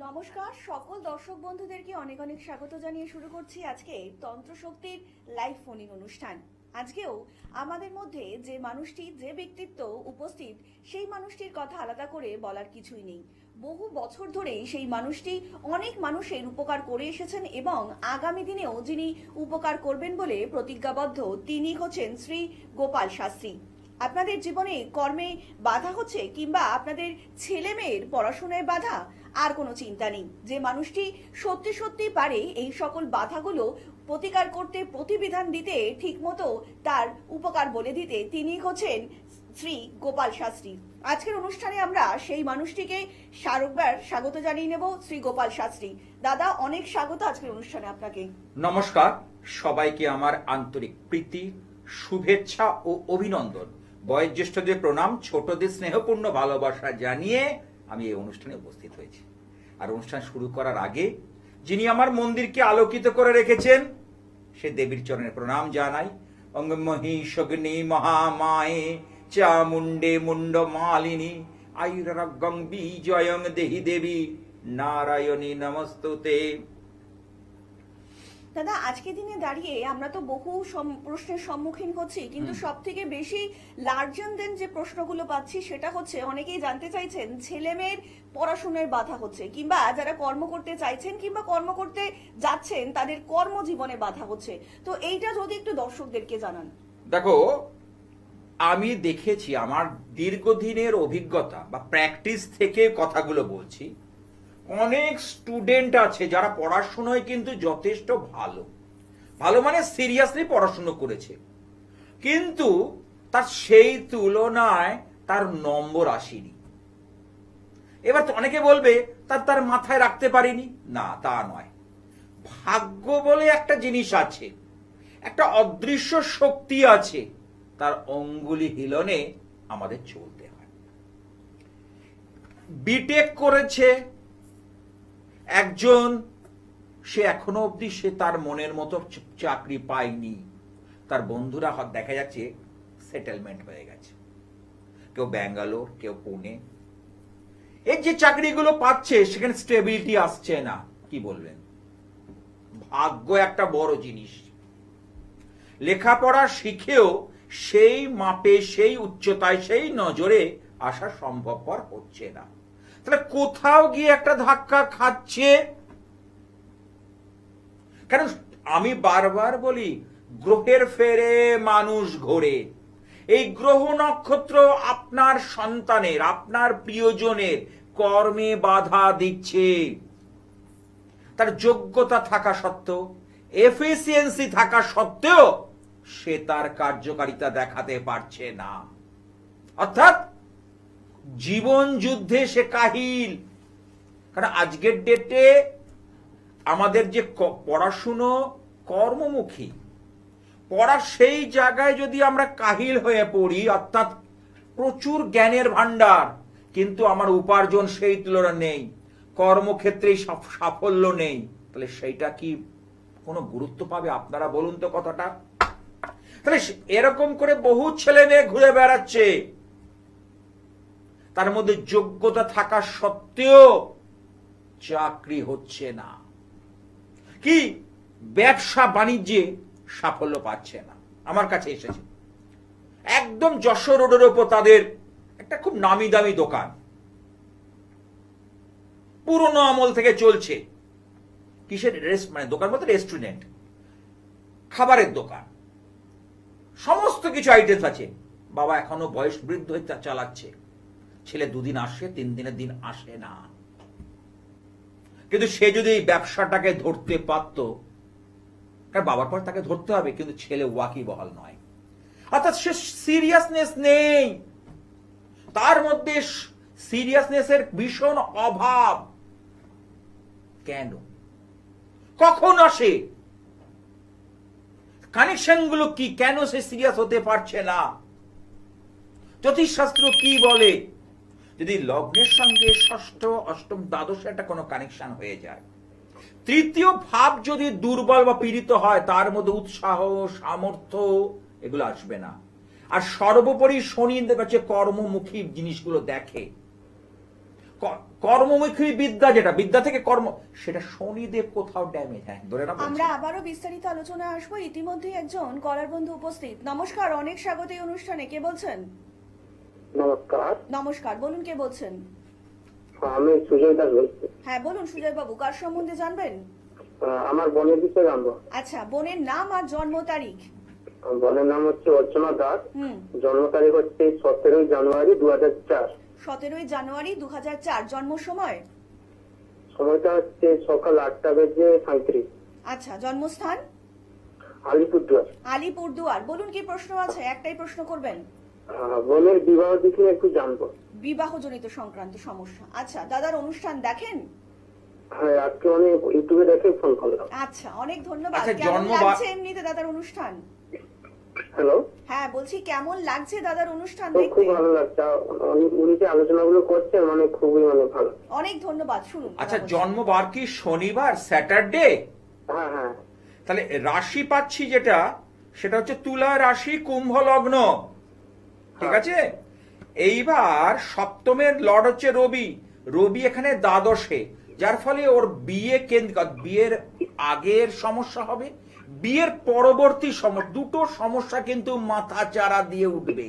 নমস্কার সকল দর্শক বন্ধুদেরকে অনেক অনেক স্বাগত জানিয়ে শুরু করছি আজকে তন্ত্রশক্তির লাইভ ফোনিং অনুষ্ঠান। আজকেও আমাদের মধ্যে যে মানুষটি, যে ব্যক্তিত্ব উপস্থিত, সেই মানুষটির কথা আলাদা করে বলার কিছুই নেই। বহু বছর ধরেই সেই মানুষটি অনেক মানুষের উপকার করে এসেছেন এবং আগামী দিনেও যিনি উপকার করবেন বলে প্রতিজ্ঞাবদ্ধ, তিনি হচ্ছেন শ্রী গোপাল শাস্ত্রী। আপনাদের জীবনে কর্মে বাধা হচ্ছে কিংবা আপনাদের ছেলে মেয়ের পড়াশোনায় বাধা, আর কোনো চিন্তা নেই। যে মানুষটি সত্যি সত্যি পারে এই সকল বাধাগুলো প্রতিকার করতে, প্রতিবিধান দিতে, ঠিকমতো তার উপকার বলে দিতে, তিনি হচ্ছেন শ্রী গোপাল শাস্ত্রী। আজকের অনুষ্ঠানে আমরা সেই মানুষটিকে আরেকবার স্বাগত জানিয়ে নেব। শ্রী গোপাল শাস্ত্রী দাদা, অনেক স্বাগত আজকের অনুষ্ঠানে আপনাকে। নমস্কার, সবাইকে আমার আন্তরিক প্রীতি, শুভেচ্ছা ও অভিনন্দন। বয়োজ্যেষ্ঠদের প্রণাম, ছোটদের স্নেহপূর্ণ ভালোবাসা জানিয়ে আমি এই অনুষ্ঠানে উপস্থিত হয়েছি। আর অনুষ্ঠান শুরু করার আগে যিনি আমার মন্দিরকে আলোকিত করে রেখেছেন সে দেবীর চরণে প্রণাম জানাই। অঙ্গমহিষগ্নি মহামায়ে চামুণ্ডে মুন্ড মালিনী আয়ুরারোগ্যং বিজয়ং দেহি দেবী নারায়ণী নমস্তুতে। দাদা, আজকে দিনে দাঁড়িয়ে আমরা তো বহু প্রশ্নের সম্মুখীন হচ্ছি, কিন্তু সব থেকে বেশি লার্জার দেন যে প্রশ্নগুলো পাচ্ছি সেটা হচ্ছে, অনেকেই জানতে চাইছেন ছেলে মেয়ের পড়াশোনায় বাধা হচ্ছে, কিংবা যারা কর্ম করতে চাইছেন কিংবা কর্ম করতে যাচ্ছেন তাদের কর্মজীবনে বাধা হচ্ছে। তো এইটা যদি একটু দর্শকদেরকে জানান। দেখো, আমি দেখেছি, আমার দীর্ঘদিনের অভিজ্ঞতা বা প্র্যাকটিস থেকে কথাগুলো বলছি। অনেক স্টুডেন্ট আছে যারা পড়াশোনায় কিন্তু যথেষ্ট ভালো ভালো মানে সিরিয়াসলি পড়াশুনো করেছে, কিন্তু তার সেই তুলনায় তার নম্বর আসেনি। এবার তো অনেকে বলবে তার মাথায় রাখতে পারিনি। না, তা নয়। ভাগ্য বলে একটা জিনিস আছে, একটা অদৃশ্য শক্তি আছে, তার অঙ্গুলি হিলনে আমাদের চলতে হয়। বিটেক করেছে একজন, সে এখনো অবধি সে তার মনের মতো চাকরি পায়নি। তার বন্ধুরা দেখা যাচ্ছে সেটেলমেন্ট হয়ে গেছে, কেউ ব্যাঙ্গালোর, কেউ পুনে। এই যে চাকরিগুলো পাচ্ছে সেখানে স্টেবিলিটি আসছে না। কি বলবেন? ভাগ্য একটা বড় জিনিস। লেখাপড়া শিখেও সেই মাপে, সেই উচ্চতায়, সেই নজরে আসা সম্ভবপর হচ্ছে না। তাহলে কোথাও গিয়ে একটা ধাক্কা খাচ্ছে। কারণ আমি বারবার বলি, গ্রহের ফেরে মানুষ ঘোরে। এই গ্রহ নক্ষত্র আপনার সন্তানের, আপনার প্রিয়জনের কর্মে বাধা দিচ্ছে। তার যোগ্যতা থাকা সত্ত্বেও, এফিসিয়েন্সি থাকা সত্ত্বেও সে তার কার্যকারিতা দেখাতে পারছে না। অর্থাৎ জীবন যুদ্ধে সে কাহিল। কারণ আজকের ডেটে আমাদের যে পড়াশুনো কর্মমুখী, পড়ার সেই জায়গায় যদি আমরা কাহিল হয়ে পড়ি, অর্থাৎ প্রচুর জ্ঞানের ভান্ডার, কিন্তু আমার উপার্জন সেই তুলনা নেই, কর্মক্ষেত্রে সাফল্য নেই, তাহলে সেইটা কি কোনো গুরুত্ব পাবে? আপনারা বলুন তো কথাটা। তাহলে এরকম করে বহু ছেলে মেয়ে ঘুরে বেড়াচ্ছে, তার মধ্যে যোগ্যতা থাকা সত্ত্বেও চাকরি হচ্ছে না, কি ব্যবসা বাণিজ্যে সাফল্য পাচ্ছে না। আমার কাছে এসেছে, একদম যশোর রোডের ওপর তাদের একটা খুব নামি দামি দোকান, পুরনো আমল থেকে চলছে। কিসের মানে দোকান বলতে রেস্টুরেন্ট, খাবারের দোকান, সমস্ত কিছু আইটেম আছে। বাবা এখনো বয়স বৃদ্ধ হয়ে চালাচ্ছে। ছেলে 2 দিন আসে, 3 দিনের দিন আসে না। কিন্তু সে যদি এই ব্যবসাটাকে ধরতে পারত, কারণ বাবার পর তাকে ধরতে হবে, কিন্তু ছেলে ওয়াকিবহাল নয়। অর্থাৎ সে সিরিয়াসনেস নেই, তার মধ্যে সিরিয়াসনেসের ভীষণ অভাব। কেন? কখন আসে? কানেকশন গুলো কি? কেন সে সিরিয়াস হতে পারছে না? জ্যোতিষশাস্ত্র কি বলে? যদি লগ্নের সঙ্গে ষষ্ঠ, অষ্টম, দ্বাদশ একটা কোনো কানেকশন হয়ে যায়, তৃতীয় ভাব যদি দুর্বল বা পীড়িত হয়, তার মধ্যে উৎসাহ, সামর্থ্য এগুলো আসবে না। আর সর্বোপরি শনি হচ্ছে কর্মমুখী জিনিসগুলো দেখে। কর্মমুখী বিদ্যা, যেটা বিদ্যা থেকে কর্ম, সেটা শনিদেব কোথাও ড্যামেজ। হ্যাঁ, ধরে না বলছি। আমরা আবারও বিস্তারিত আলোচনা আসবো। ইতিমধ্যে একজন কলার বন্ধু উপস্থিত। নমস্কার, অনেক স্বাগত এই অনুষ্ঠানে। কে বলছেন? নমস্কার, নমস্কার, বলুন কে বলছেন? আমি সুজয় দাস বলছি। হ্যাঁ বলুন সুজয় বাবু, কার সম্বন্ধে জানবেন? আমার বোনের বিষয়ে জানবো। আচ্ছা, বোনের নাম আর জন্ম তারিখ। বোনের নাম হচ্ছে অর্চনা দাস। হুম। জন্ম তারিখ হচ্ছে 17 জানুয়ারি 2004। 17 জানুয়ারি 2004। জন্ম সময়? সময়টা হচ্ছে সকাল 8:35। আচ্ছা, জন্মস্থান? আলিপুরদুয়ার। আলিপুরদুয়ার। বলুন কি প্রশ্ন আছে? একটাই প্রশ্ন করবেন। বোনের বিবাহ দিকে একটু জানবো। বিবাহজনিত সংক্রান্ত সমস্যা। আচ্ছা, দাদার অনুষ্ঠান দেখেন? হ্যাঁ, আজকে আমি ইউটিউবে দেখে ফোন করলাম। আচ্ছা, অনেক ধন্যবাদ। আচ্ছা, কেমন জন্ম লাগছে এমনিতে দাদার অনুষ্ঠান? হ্যালো। হ্যাঁ বলছি, কেমন লাগছে দাদার অনুষ্ঠান তো দেখতে? খুব ভালো লাগছে। উনি যে আলোচনাগুলো করছেন খুবই ভালো। অনেক ধন্যবাদ। শুনুন। আচ্ছা, দাদা বলছেন। জন্মবার কি শনিবার, স্যাটারডে? হ্যাঁ হ্যাঁ। তাহলে রাশি পাচ্ছি যেটা, সেটা হচ্ছে তুলা রাশি, কুম্ভ লগ্ন। ঠিক আছে। এইবার সপ্তমের লর্ড হচ্ছে রবি। রবি এখানে দ্বাদশে, যার ফলে ওর বিয়ের আগের সমস্যা হবে, বিয়ের পরবর্তী সমস্যা, দুটো সমস্যা কিন্তু মাথা চারা দিয়ে উঠবে।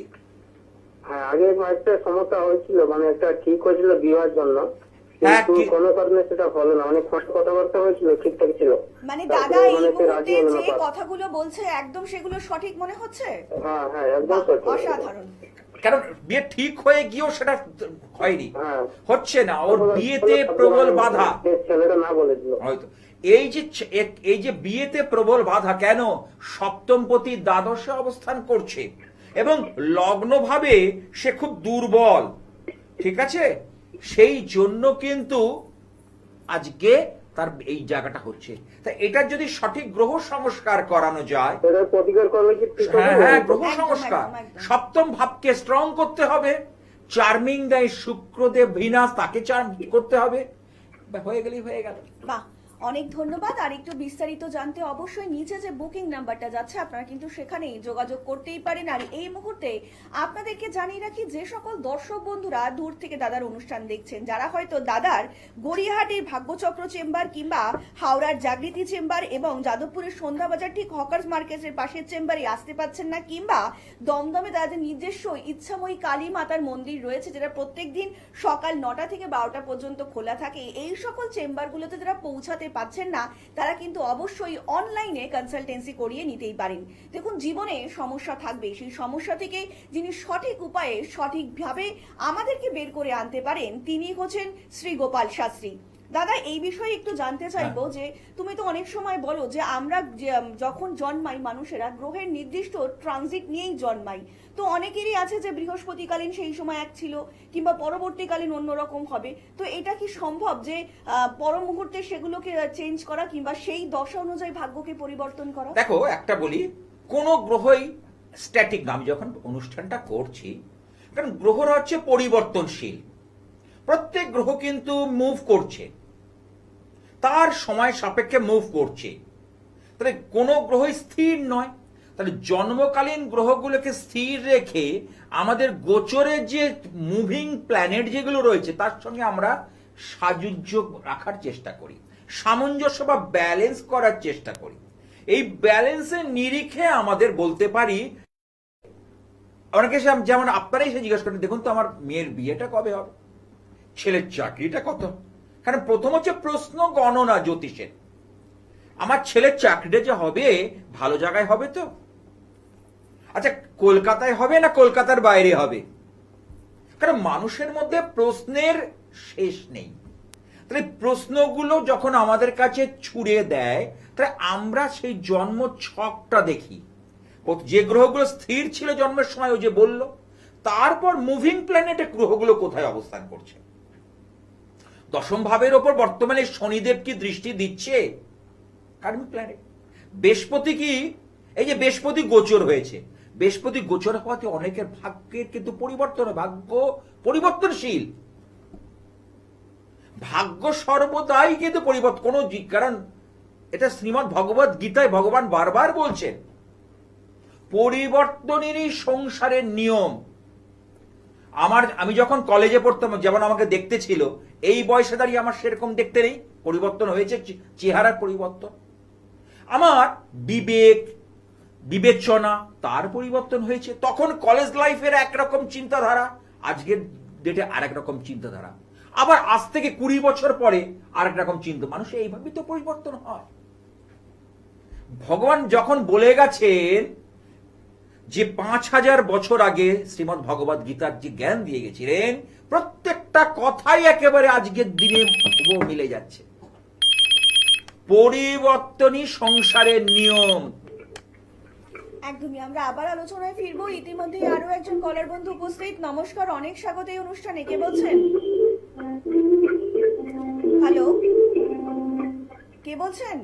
হ্যাঁ, আগে একটা সমস্যা হয়েছিল, একটা ঠিক হয়েছিল বিবাহের জন্য, হ্যাঁ, কিন্তু কোনো কারণে সেটা হলো না। কথাবার্তা হয়েছিল, ঠিকঠাক ছিল। মানে তারপরে দাদা এই সে রাজি মুহূর্তে হলো না যে পাত্র। কথাগুলো বলছে একদম সেগুলো সঠিক মনে হচ্ছে? হ্যাঁ হ্যাঁ, একদম বাহ, সঠিক। অসাধারণ। কারণ বিয়ে ঠিক হয়ে গিয়েও সেটা হয়নি, হ্যাঁ। হচ্ছে না, ওর বিয়েতে প্রবল বাধা। ছেলেটা না বলে দিল। হয়তো এই যে বিয়েতে প্রবল বাধা কেন? সপ্তমপতি দ্বাদশে অবস্থান করছে এবং লগ্ন ভাবে সে খুব দুর্বল। ঠিক আছে, সেই জন্য কিন্তু আজকে তার এই জায়গাটা হচ্ছে। তা এটার যদি সঠিক গ্রহ সংস্কার করানো যায়, এটার প্রতিকার করলে কি ঠিক হবে? হ্যাঁ, গ্রহ একদম, সংস্কার, একদম। সপ্তম ভাবকে স্ট্রং করতে হবে। চার্মিং দেয় শুক্রদেব ভিনাস, তাকে চার্ম করতে হবে। হয়ে গেলেই হয়ে গেল। বাহ, অনেক ধন্যবাদ। আর একটু বিস্তারিত জানতে অবশ্যই নিচে যে বুকিং নাম্বারটা যাচ্ছে আপনারা কিন্তু সেখানেই যোগাযোগ করতেই পারেন। আর এই মুহূর্তে আপনাদেরকে জানিয়ে রাখি, যে সকল দর্শক বন্ধুরা দূর থেকে দাদার অনুষ্ঠান দেখছেন, যারা হয়তো দাদার গড়িয়াহাটের ভাগ্যচক্র চেম্বার কিংবা হাওড়ার জাগৃতি চেম্বার এবং যাদবপুরের সন্ধ্যাবাজার ঠিক হকার্স মার্কেটের পাশের চেম্বারে আসতে পারছেন না, কিংবা দমদমে তাদের নিজস্ব ইচ্ছাময়ী কালী মাতার মন্দির রয়েছে, যেটা প্রত্যেকদিন সকাল 9টা থেকে 12টা পর্যন্ত খোলা থাকে, এই সকল চেম্বারগুলোতে যারা পৌঁছাতে পাচ্ছেন না, তারা কিন্তু অবশ্যই অনলাইনে কনসালটেন্সি করিয়ে নিতেই পারেন। দেখুন, জীবনে সমস্যা থাকবে, সেই সমস্যা থেকে যিনি সঠিক উপায়ে সঠিকভাবে আমাদেরকে বের করে আনতে পারেন, তিনি হচ্ছেন শ্রী গোপাল শাস্ত্রী। দাদা, এই বিষয়ে একটু জানতে চাইবো যে তুমি তো অনেক সময় বলো যে আমরা যখন জন্মাই মানুষেরা গ্রহের নির্দিষ্ট ট্রানজিট নিয়েই জন্মাই। তো অনেকেরই আছে যে বৃহস্পতিকালীন সেই সময় এক ছিল, কিংবা পরবর্তীকালীন অন্যরকম হবে। তো এটা কি সম্ভব যে পর মুহূর্তে সেগুলোকে চেঞ্জ করা কিংবা সেই দশা অনুযায়ী ভাগ্যকে পরিবর্তন করা? দেখো, একটা বলি, কোন গ্রহই স্ট্যাটিক না। আমি যখন অনুষ্ঠানটা করছি, কারণ গ্রহরা হচ্ছে পরিবর্তনশীল, প্রত্যেক গ্রহ কিন্তু মুভ করছে, তার সময় সাপেক্ষে মুভ করছে। তাহলে কোন গ্রহই স্থির নয়। তাহলে জন্মকালীন গ্রহগুলোকে স্থির রেখে আমাদের গোচরের যে মুভিং প্ল্যানেট যেগুলো রয়েছে তার সঙ্গে আমরা সাযুজ্য রাখার চেষ্টা করি, সামঞ্জস্য বা ব্যালেন্স করার চেষ্টা করি। এই ব্যালেন্সের নিরিখে আমাদের বলতে পারি, অনেকে যেমন আপনারাই সে জিজ্ঞাসা করেন, দেখুন তো আমার মেয়ের বিয়েটা কবে হবে, ছেলের চাকরিটা কত। কারণ প্রথম হচ্ছে প্রশ্ন গণনা জ্যোতিষের, আমার ছেলের চাকরিটা যে হবে ভালো জায়গায় হবে তো, আচ্ছা কলকাতায় হবে না কলকাতার বাইরে হবে। কারণ মানুষের মধ্যে প্রশ্নের শেষ নেই। তাহলে প্রশ্নগুলো যখন আমাদের কাছে ছুড়ে দেয়, তাহলে আমরা সেই জন্ম ছকটা দেখি, যে গ্রহগুলো স্থির ছিল জন্মের সময়, ও যে বলল, তারপর মুভিং প্ল্যানেটে গ্রহগুলো কোথায় অবস্থান করছে। দশম ভাবের ওপর বর্তমানে শনিদেব কি দৃষ্টি দিচ্ছে? কার্মিক প্ল্যানেট। বৃহস্পতি কি, এই যে বৃহস্পতি গোচর হয়েছে, বৃহস্পতি গোচর হওয়াতে অনেকের ভাগ্যের কিন্তু পরিবর্তন, ভাগ্য পরিবর্তনশীল। ভাগ্য সর্বদাই কিন্তু পরিবর্তন, কোন কারণ এটা শ্রীমদ্ ভগবত গীতায় ভগবান বারবার বলছেন, পরিবর্তনেরই সংসারের নিয়ম। আমি যখন কলেজে পড়তাম যেমন আমাকে দেখতে ছিল, এই বয়সে দাঁড়িয়ে আমার সেরকম দেখতে নেই। পরিবর্তন হয়েছে, চেহারার পরিবর্তন। আমার বিবেচনা তার পরিবর্তন হয়েছে। তখন কলেজ লাইফের একরকম চিন্তাধারা, আজকের ডেটে আরেক রকম চিন্তাধারা। আবার আজ থেকে 20 বছর পরে আরেক রকম চিন্তা। মানুষ এইভাবেই তো পরিবর্তন হয়। ভগবান যখন বলে গেছেন যে 5000 বছর আগে শ্রীমদ্ ভগবদ গীতার যে জ্ঞান দিয়ে গেছিলেন, প্রত্যেকটা কথাই একেবারে আজকের দিনে মিলে যাচ্ছে। পরিবর্তনই সংসারের নিয়ম। একদমই। আমরা আবার আলোচনায় ফিরবো। ইতিমধ্যে আরো একজন কলার বন্ধু উপস্থিত। নমস্কার, অনেক স্বাগত এই অনুষ্ঠানে। কে বলছেন? হ্যালো, কে বলছেন?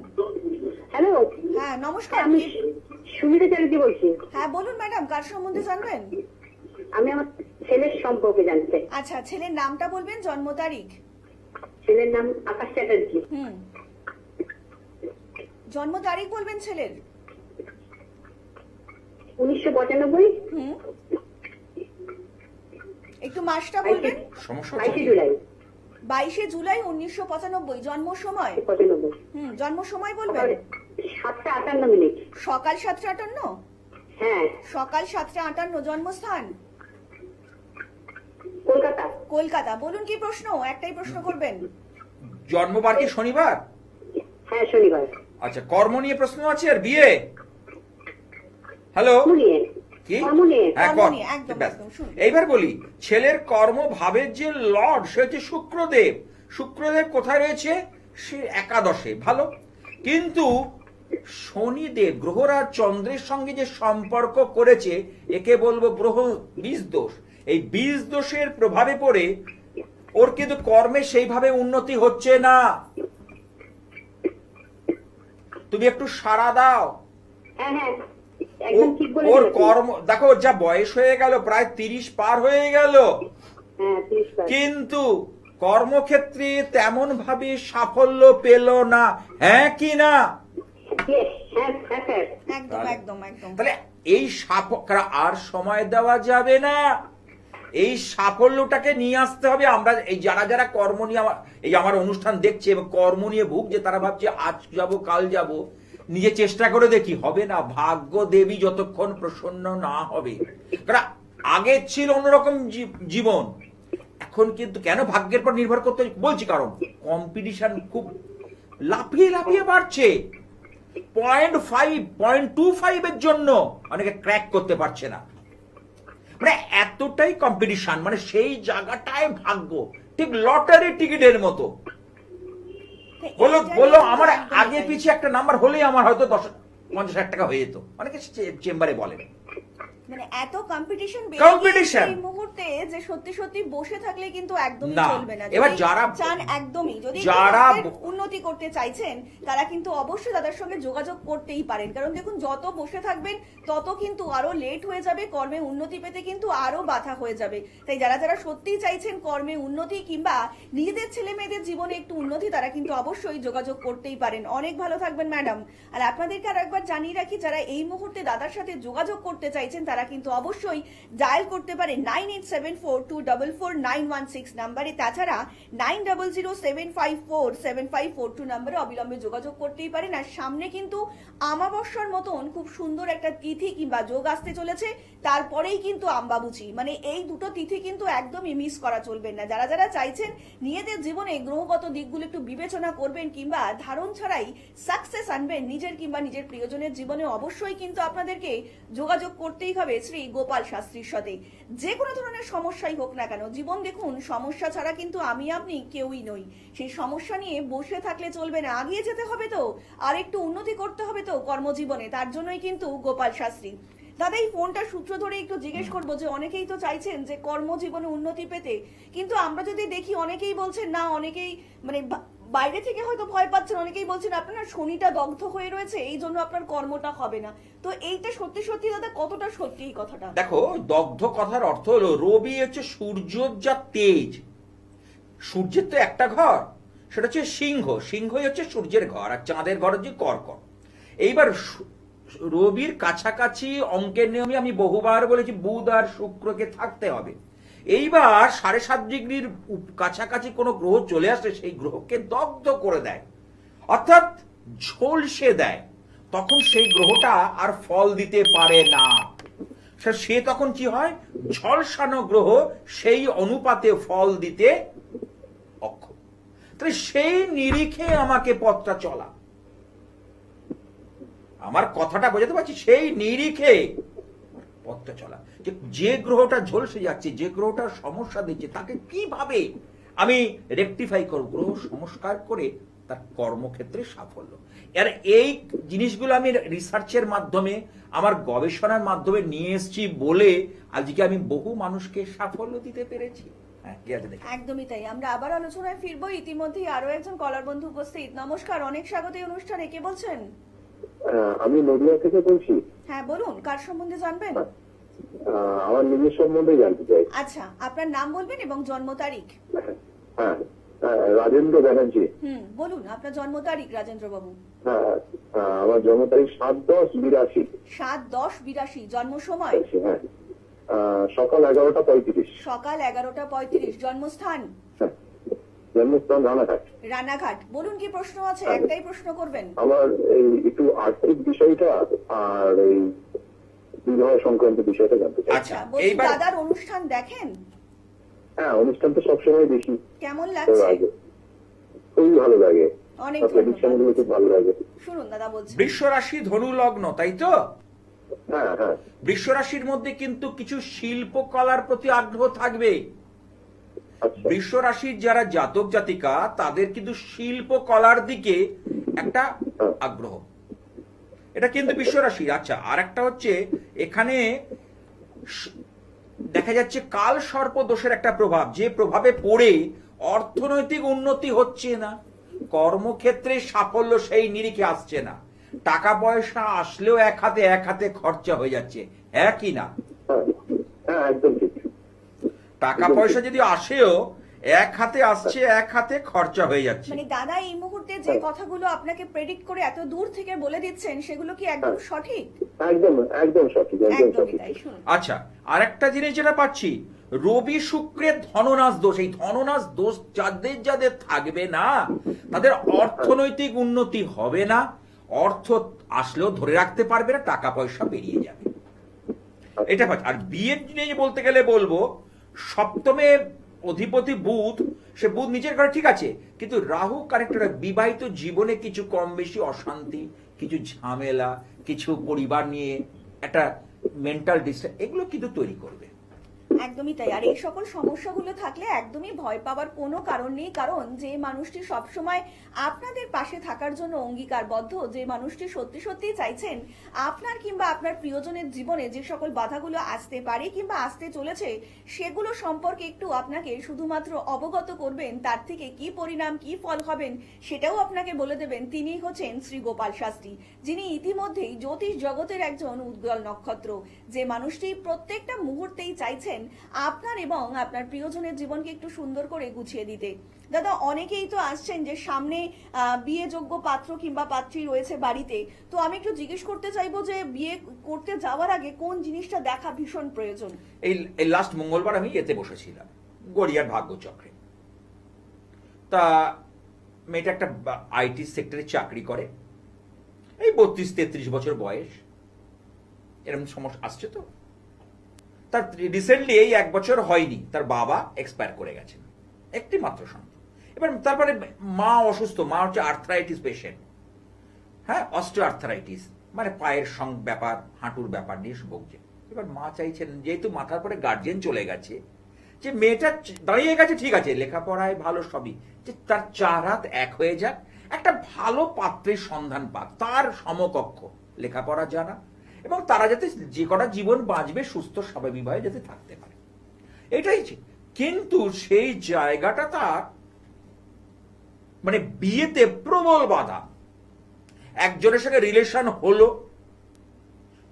হ্যালো, হ্যাঁ নমস্কার। আমি সুমিতা চ্যাটার্জি বলছি। হ্যাঁ বলুন ম্যাডাম, কার সম্বন্ধে জানবেন? আমি আমার ছেলের সম্পর্কে জানতে চাই। আচ্ছা, ছেলের নামটা বলবেন, জন্ম তারিখ। ছেলের নাম আকাশ চ্যাটার্জি। জন্ম তারিখ বলবেন ছেলের। 1995। একটু মাসটা বলবেন। সমস্যা 22 জুলাই। 22 জুলাই 1995। জন্ম সময়? 95। জন্ম সময় বলবেন। 7:58। সকাল 7:58। হ্যাঁ। সকাল 7:58। জন্মস্থান? কলকাতা। কলকাতা। বলুন কি প্রশ্ন? একটাই প্রশ্ন করবেন। জন্মবার কি শনিবার? হ্যাঁ, শনিবার। আচ্ছা, কর্ম নিয়ে প্রশ্ন আছে আর বিয়ে? হ্যালো, কি? হ্যাঁ, কর্ম নিয়ে, একদম, ব্যাস। একদম, শুনুন। এইবার বলি, ছেলের কর্ম ভাবের যে লর্ড সে হচ্ছে শুক্রদেব। শুক্রদেব কোথায় রয়েছে? সে একাদশে। ভালো, কিন্তু শনিদেব গ্রহরাজ চন্দ্রের সঙ্গে যে সম্পর্ক করেছে, একে বলবো গ্রহ বীজ দোষ। এই বীজ দোষের প্রভাবে পড়ে ওর কিন্তু কর্মে সেইভাবে উন্নতি হচ্ছে না। তুমি একটু সাড়া দাও। হ্যাঁ হ্যাঁ, একদম ঠিক বলেছেন। ওর কর্ম দেখো, ওর যা বয়স হয়ে গেল, প্রায় 30 পার হয়ে গেল, হ্যাঁ, 30 বার। কিন্তু কর্মক্ষেত্রে তেমন ভাবে সাফল্য পেল না। হ্যাঁ কি না? হ্যাঁ হ্যাঁ স্যার। একদম একদম একদম। তাহলে এই আর সময় দেওয়া যাবে না। এই সাফল্যটাকে নিয়ে আসতে হবে। আমরা এই যারা যারা কর্ম নিয়ে আমার অনুষ্ঠান দেখছে এবং কর্ম নিয়ে ভুগছে, তারা ভাবছে আজ যাব কাল যাব, নিজে চেষ্টা করে দেখি, হবে না। ভাগ্য দেবী যতক্ষণ প্রসন্ন না হবে। কারণ আগে ছিল অন্যরকম জীবন, এখন কিন্তু কেন ভাগ্যের পর নির্ভর করতে বলছি, কারণ কম্পিটিশন খুব লাফিয়ে লাফিয়ে বাড়ছে। 0.25 এর জন্য অনেকে ক্র্যাক করতে পারছে না। মানে এতটাই কম্পিটিশন, মানে সেই জায়গাটায় ভাগ্য ঠিক লটারি টিকিটের মতো। বলো আমার আগে পিছিয়ে একটা নাম্বার হলেই আমার হয়তো 50,000 টাকা হয়ে যেত, অনেকে চেম্বারে বলেন। মানে এত কম্পিটিশন এই মুহূর্তে যে সত্যি সত্যি বসে থাকলে কিন্তু একদমই চলবে না। এবার যারা চান একদমই, যদি উন্নতি করতে চাইছেন, তারা কিন্তু অবশ্যই তাদের সঙ্গে যোগাযোগ করতেই পারেন। কারণ দেখুন, যত বসে থাকবেন তত কিন্তু আরো লেট হয়ে যাবে, কর্মে উন্নতি পেতে কিন্তু আরো বাধা হয়ে যাবে। তাই যারা যারা সত্যিই চাইছেন কর্মে উন্নতি কিংবা নিজেদের ছেলে মেয়েদের জীবনে একটু উন্নতি, তারা কিন্তু অবশ্যই যোগাযোগ করতেই পারেন। অনেক ভালো থাকবেন ম্যাডাম। আর আপনাদেরকে আর একবার জানিয়ে রাখি, যারা এই মুহূর্তে দাদার সাথে যোগাযোগ করতে চাইছেন, তারা কিন্তু অবশ্যই ডায়াল করতে পারে 9874244916 নাম্বারে। তাছাড়া 9007547542 নাম্বারে অবিলম্বে যোগাযোগ করতেই পারেন। আর সামনে কিন্তু আমাবস্যার মতন খুব সুন্দর একটা তিথি কিংবা যোগ আসতে চলেছে, তারপরেই কিন্তু আমবাবুচি। মানে এই দুটো তিথি কিন্তু একদমই মিস করা চলবে না। যারা যারা চাইছেন নিজেদের জীবনে গ্রহগত দিকগুলো একটু বিবেচনা করবেন কিংবা ধারণ ছাড়াই সাকসেস আনবেন নিজের কিংবা নিজের প্রিয়জনের জীবনে, অবশ্যই কিন্তু আপনাদেরকে যোগাযোগ করতেই হবে শ্রী গোপাল শাস্ত্রীর সাথে। যে কোনো ধরনের সমস্যাই হোক না কেন, জীবন দেখুন সমস্যা ছাড়া কিন্তু আমি আপনি কেউই নই। সেই সমস্যা নিয়ে বসে থাকলে চলবে না, আগিয়ে যেতে হবে তো, আর একটু উন্নতি করতে হবে তো কর্মজীবনে। তার জন্যই কিন্তু গোপাল শাস্ত্রী। দাদা, এই ফোনটা সূত্র ধরে একটু জিজ্ঞেস করবো যে অনেকেই তো চাইছেন যে কর্মজীবনে উন্নতি পেতে, কিন্তু আমরা যদি দেখি অনেকেই বলছেন না, অনেকেই মানে বাইরে থেকে হয়তো ভয় পাচ্ছেন, অনেকেই বলছেন আপনার শনিটা দগ্ধ হয়ে রয়েছে, এই জন্য আপনার কর্মটা হবে না। তো এইটা সত্যি সত্যি দাদা কতটা সত্যি এই কথাটা? দেখো, দগ্ধ কথার অর্থ হলো রবি হচ্ছে সূর্যর যা তেজ। সূর্যের তো একটা ঘর, সেটা হচ্ছে সিংহ। সিংহই হচ্ছে সূর্যের ঘর, আর চাঁদের ঘর হচ্ছে কর্কট। এইবার রবির কাছাকাছি অঙ্কের নিয়মে আমি বহুবার বলেছি বুধ আর শুক্রকে থাকতে হবে। এইবার 7.5 ডিগ্রির কাছাকাছি কোনো গ্রহ চলে আসলে সেই গ্রহকে দগ্ধ করে দেয়, অর্থাৎ ঝলসে দেয়। তখন সেই গ্রহটা আর ফল দিতে পারে না। সে তখন কি হয়, ঝলসানো গ্রহ সেই অনুপাতে ফল দিতে অক্ষম। তাহলে সেই নিরিখে আমাকে পথটা চলা, আমার কথাটা বোঝাতে পারছি, সেই নিরিখে পথটা চলা। যে গ্রহটা ঝলসে যাচ্ছে, যে গ্রহটার সমস্যা দিচ্ছে, তাকে কিভাবে আমি রেকটিফাই করব, গ্রহ সংস্কার করে তার কর্মক্ষেত্রে সাফল্য। আর এই জিনিসগুলো আমি রিসার্চের মাধ্যমে, আমার গবেষণার মাধ্যমে নিয়ে এসেছি বলে আজকে আমি বহু মানুষকে সাফল্য দিতে পেরেছি। হ্যাঁ, কি আছে দেখি। একদমই তাই। আমরা আবার আলোচনায় ফিরবো। ইতিমধ্যেই আরো একজন কলার বন্ধু উপস্থিত। নমস্কার, অনেক স্বাগত এই অনুষ্ঠানে। কে বলছেন? আমি নদিয়া থেকে বলছি। হ্যাঁ বলুন, কার সম্বন্ধে জানবেন? আমার নিজের সম্বন্ধে জানতে চাই। আচ্ছা, আপনার নাম বলবেন এবং জন্ম তারিখ। হ্যাঁ, রাজেন্দ্র ব্যানার্জি। বলুন আপনার জন্ম তারিখ, রাজেন্দ্র বাবু। হ্যাঁ, আমার জন্ম তারিখ 7/10/82। 7/10/82। জন্ম সময়? হ্যাঁ, সকাল 11:35। সকাল 11:35। জন্মস্থান? হ্যাঁ, জন্মস্থান রানাঘাট। রানাঘাট। বলুন, কি প্রশ্ন আছে? একটাই প্রশ্ন করবেন। আমার এই একটু আর্থিক বিষয়টা আর এই বিবাহ সংক্রান্ত বিষয়টা জানতে চাই। আচ্ছা, বলছি, এইবার দাদার অনুষ্ঠান দেখেন? হ্যাঁ, অনুষ্ঠান তো সবসময় দেখি। কেমন লাগছে? খুবই ভালো লাগে। অনেক প্রেডিকশন গুলো ধন্যবাদ। খুব ভালো লাগে। শুনুন দাদা বলছি। বৃষ রাশি ধনু লগ্ন, তাই তো? হ্যাঁ হ্যাঁ। বৃষ রাশির মধ্যে কিন্তু কিছু শিল্পকলার প্রতি আগ্রহ থাকবে। আচ্ছা। বৃষ রাশির যারা জাতক জাতিকা, তাদের কিন্তু শিল্পকলার দিকে একটা আগ্রহ, এটা কিন্তু বৃষ রাশির। আচ্ছা, আর একটা হচ্ছে এখানে দেখা যাচ্ছে কাল সর্প দোষের একটা প্রভাব, যে প্রভাবে পড়ে অর্থনৈতিক উন্নতি হচ্ছে না, কর্মক্ষেত্রে সাফল্য সেই নিরিখে আসছে না, টাকা পয়সা আসলেও এক হাতে খরচা হয়ে যাচ্ছে। হ্যাঁ কি না? হ্যাঁ হ্যাঁ, একদম ঠিক। টাকা পয়সা যদি আসেও এক হাতে আসছে, এক হাতে খরচা হয়ে যাচ্ছে। মানে দাদা এই মুহূর্তে যে কথাগুলো আপনাকে প্রেডিক্ট করে এত দূর থেকে বলে দিচ্ছেন, সেগুলো কি একদম সঠিক? একদম একদম সঠিক, একদম একদমই সঠিক। তাই। শুনুন, আচ্ছা, আর একটা জিনিস যেটা পাচ্ছি, রবি শুক্রের ধননাশ দোষ। এই ধননাশ দোষ যাদের যাদের থাকবে না, তাদের অর্থনৈতিক উন্নতি হবে না, অর্থ আসলেও ধরে রাখতে পারবে না, টাকা পয়সা বেরিয়ে যাবে। এটা পাচ্ছি। আর বিয়ের জিনিস বলতে গেলে বলবো, সপ্তমে অধিপতি বুধ, সে বুধ নিজের ঘরে ঠিক আছে, কিন্তু রাহু কানেক্টর বিবাহিত জীবনে কিছু কম বেশি অশান্তি, কিছু ঝামেলা, কিছু পরিবার নিয়ে একটা মেন্টাল ডিস্ট্রেস, এগুলো কিন্তু তৈরি করবে। একদমই তাই। আর এই সকল সমস্যাগুলো থাকলে একদমই ভয় পাওয়ার কোনো কারণ নেই, কারণ যে মানুষটি সবসময় আপনাদের পাশে থাকার জন্য অঙ্গীকারবদ্ধ, যে মানুষটি সত্যি সত্যি চাইছেন আপনার কিংবা আপনার প্রিয়জনের জীবনে যে সকল বাধাগুলো আসতে পারে কিংবা আসতে চলেছে, সেগুলো সম্পর্কে একটু আপনাকে শুধুমাত্র অবগত করবেন, তার থেকে কি পরিণাম কি ফল হবেন সেটাও আপনাকে বলে দেবেন, তিনি হচ্ছেন শ্রী গোপাল শাস্ত্রী, যিনি ইতিমধ্যেই জ্যোতিষ জগতের একজন উজ্জ্বল নক্ষত্র। যে মানুষটি প্রত্যেকটা মুহূর্তেই চাইছেন আপনার এবং আপনার প্রিয়জনের জীবনকে একটু সুন্দর করে গুছিয়ে দিতে। দাদা, অনেকেই তো আসছেন যে সামনে বিয়ে যোগ্য পাত্র কিংবা পাত্রী রয়েছে বাড়িতে, তো আমি একটু জিজ্ঞেস করতে চাইবো যে বিয়ে করতে যাওয়ার আগে কোন জিনিসটা দেখা ভীষণ প্রয়োজন? এই লাস্ট মঙ্গলবার আমি এতে বসেছিলাম, গড়িয়ার ভাগ্যচক্রে। তা মেয়েটা একটা আইটি সেক্টরে চাকরি করে, এই 32-33 বছর বয়স, এরকম সমস্যা আসছে। তো তার রিসেন্টলি এই 1 বছর হয়নি, তার বাবা এক্সপায়ার করে গেছেন, একটি মাত্র সন্তান। এবার তারপরে মা অসুস্থ, মা হচ্ছে আর্থ্রাইটিস পেশেন্ট। হ্যাঁ, অস্টিও আর্থ্রাইটিস, মানে পায়ের ব্যাপার, হাঁটুর ব্যাপার নিয়ে ভুগছে। এবার মা চাইছেন, যেহেতু মাথার পরে গার্জিয়ান চলে গেছে, যে মেয়েটা দাঁড়িয়ে গেছে ঠিক আছে, লেখাপড়ায় ভালো সবই, যে তার 4 হাত এক হয়ে যাক, একটা ভালো পাত্রের সন্ধান পাক, তার সমকক্ষ, লেখাপড়া জানা, এবং তারা যাতে যে কটা জীবন বাঁচবে সুস্থ স্বাভাবিকভাবে যাতে থাকতে পারে, এটাই। কিন্তু সেই জায়গাটা তার মানে বিয়েতে প্রবল বাধা। একজনের সঙ্গে রিলেশন হলো,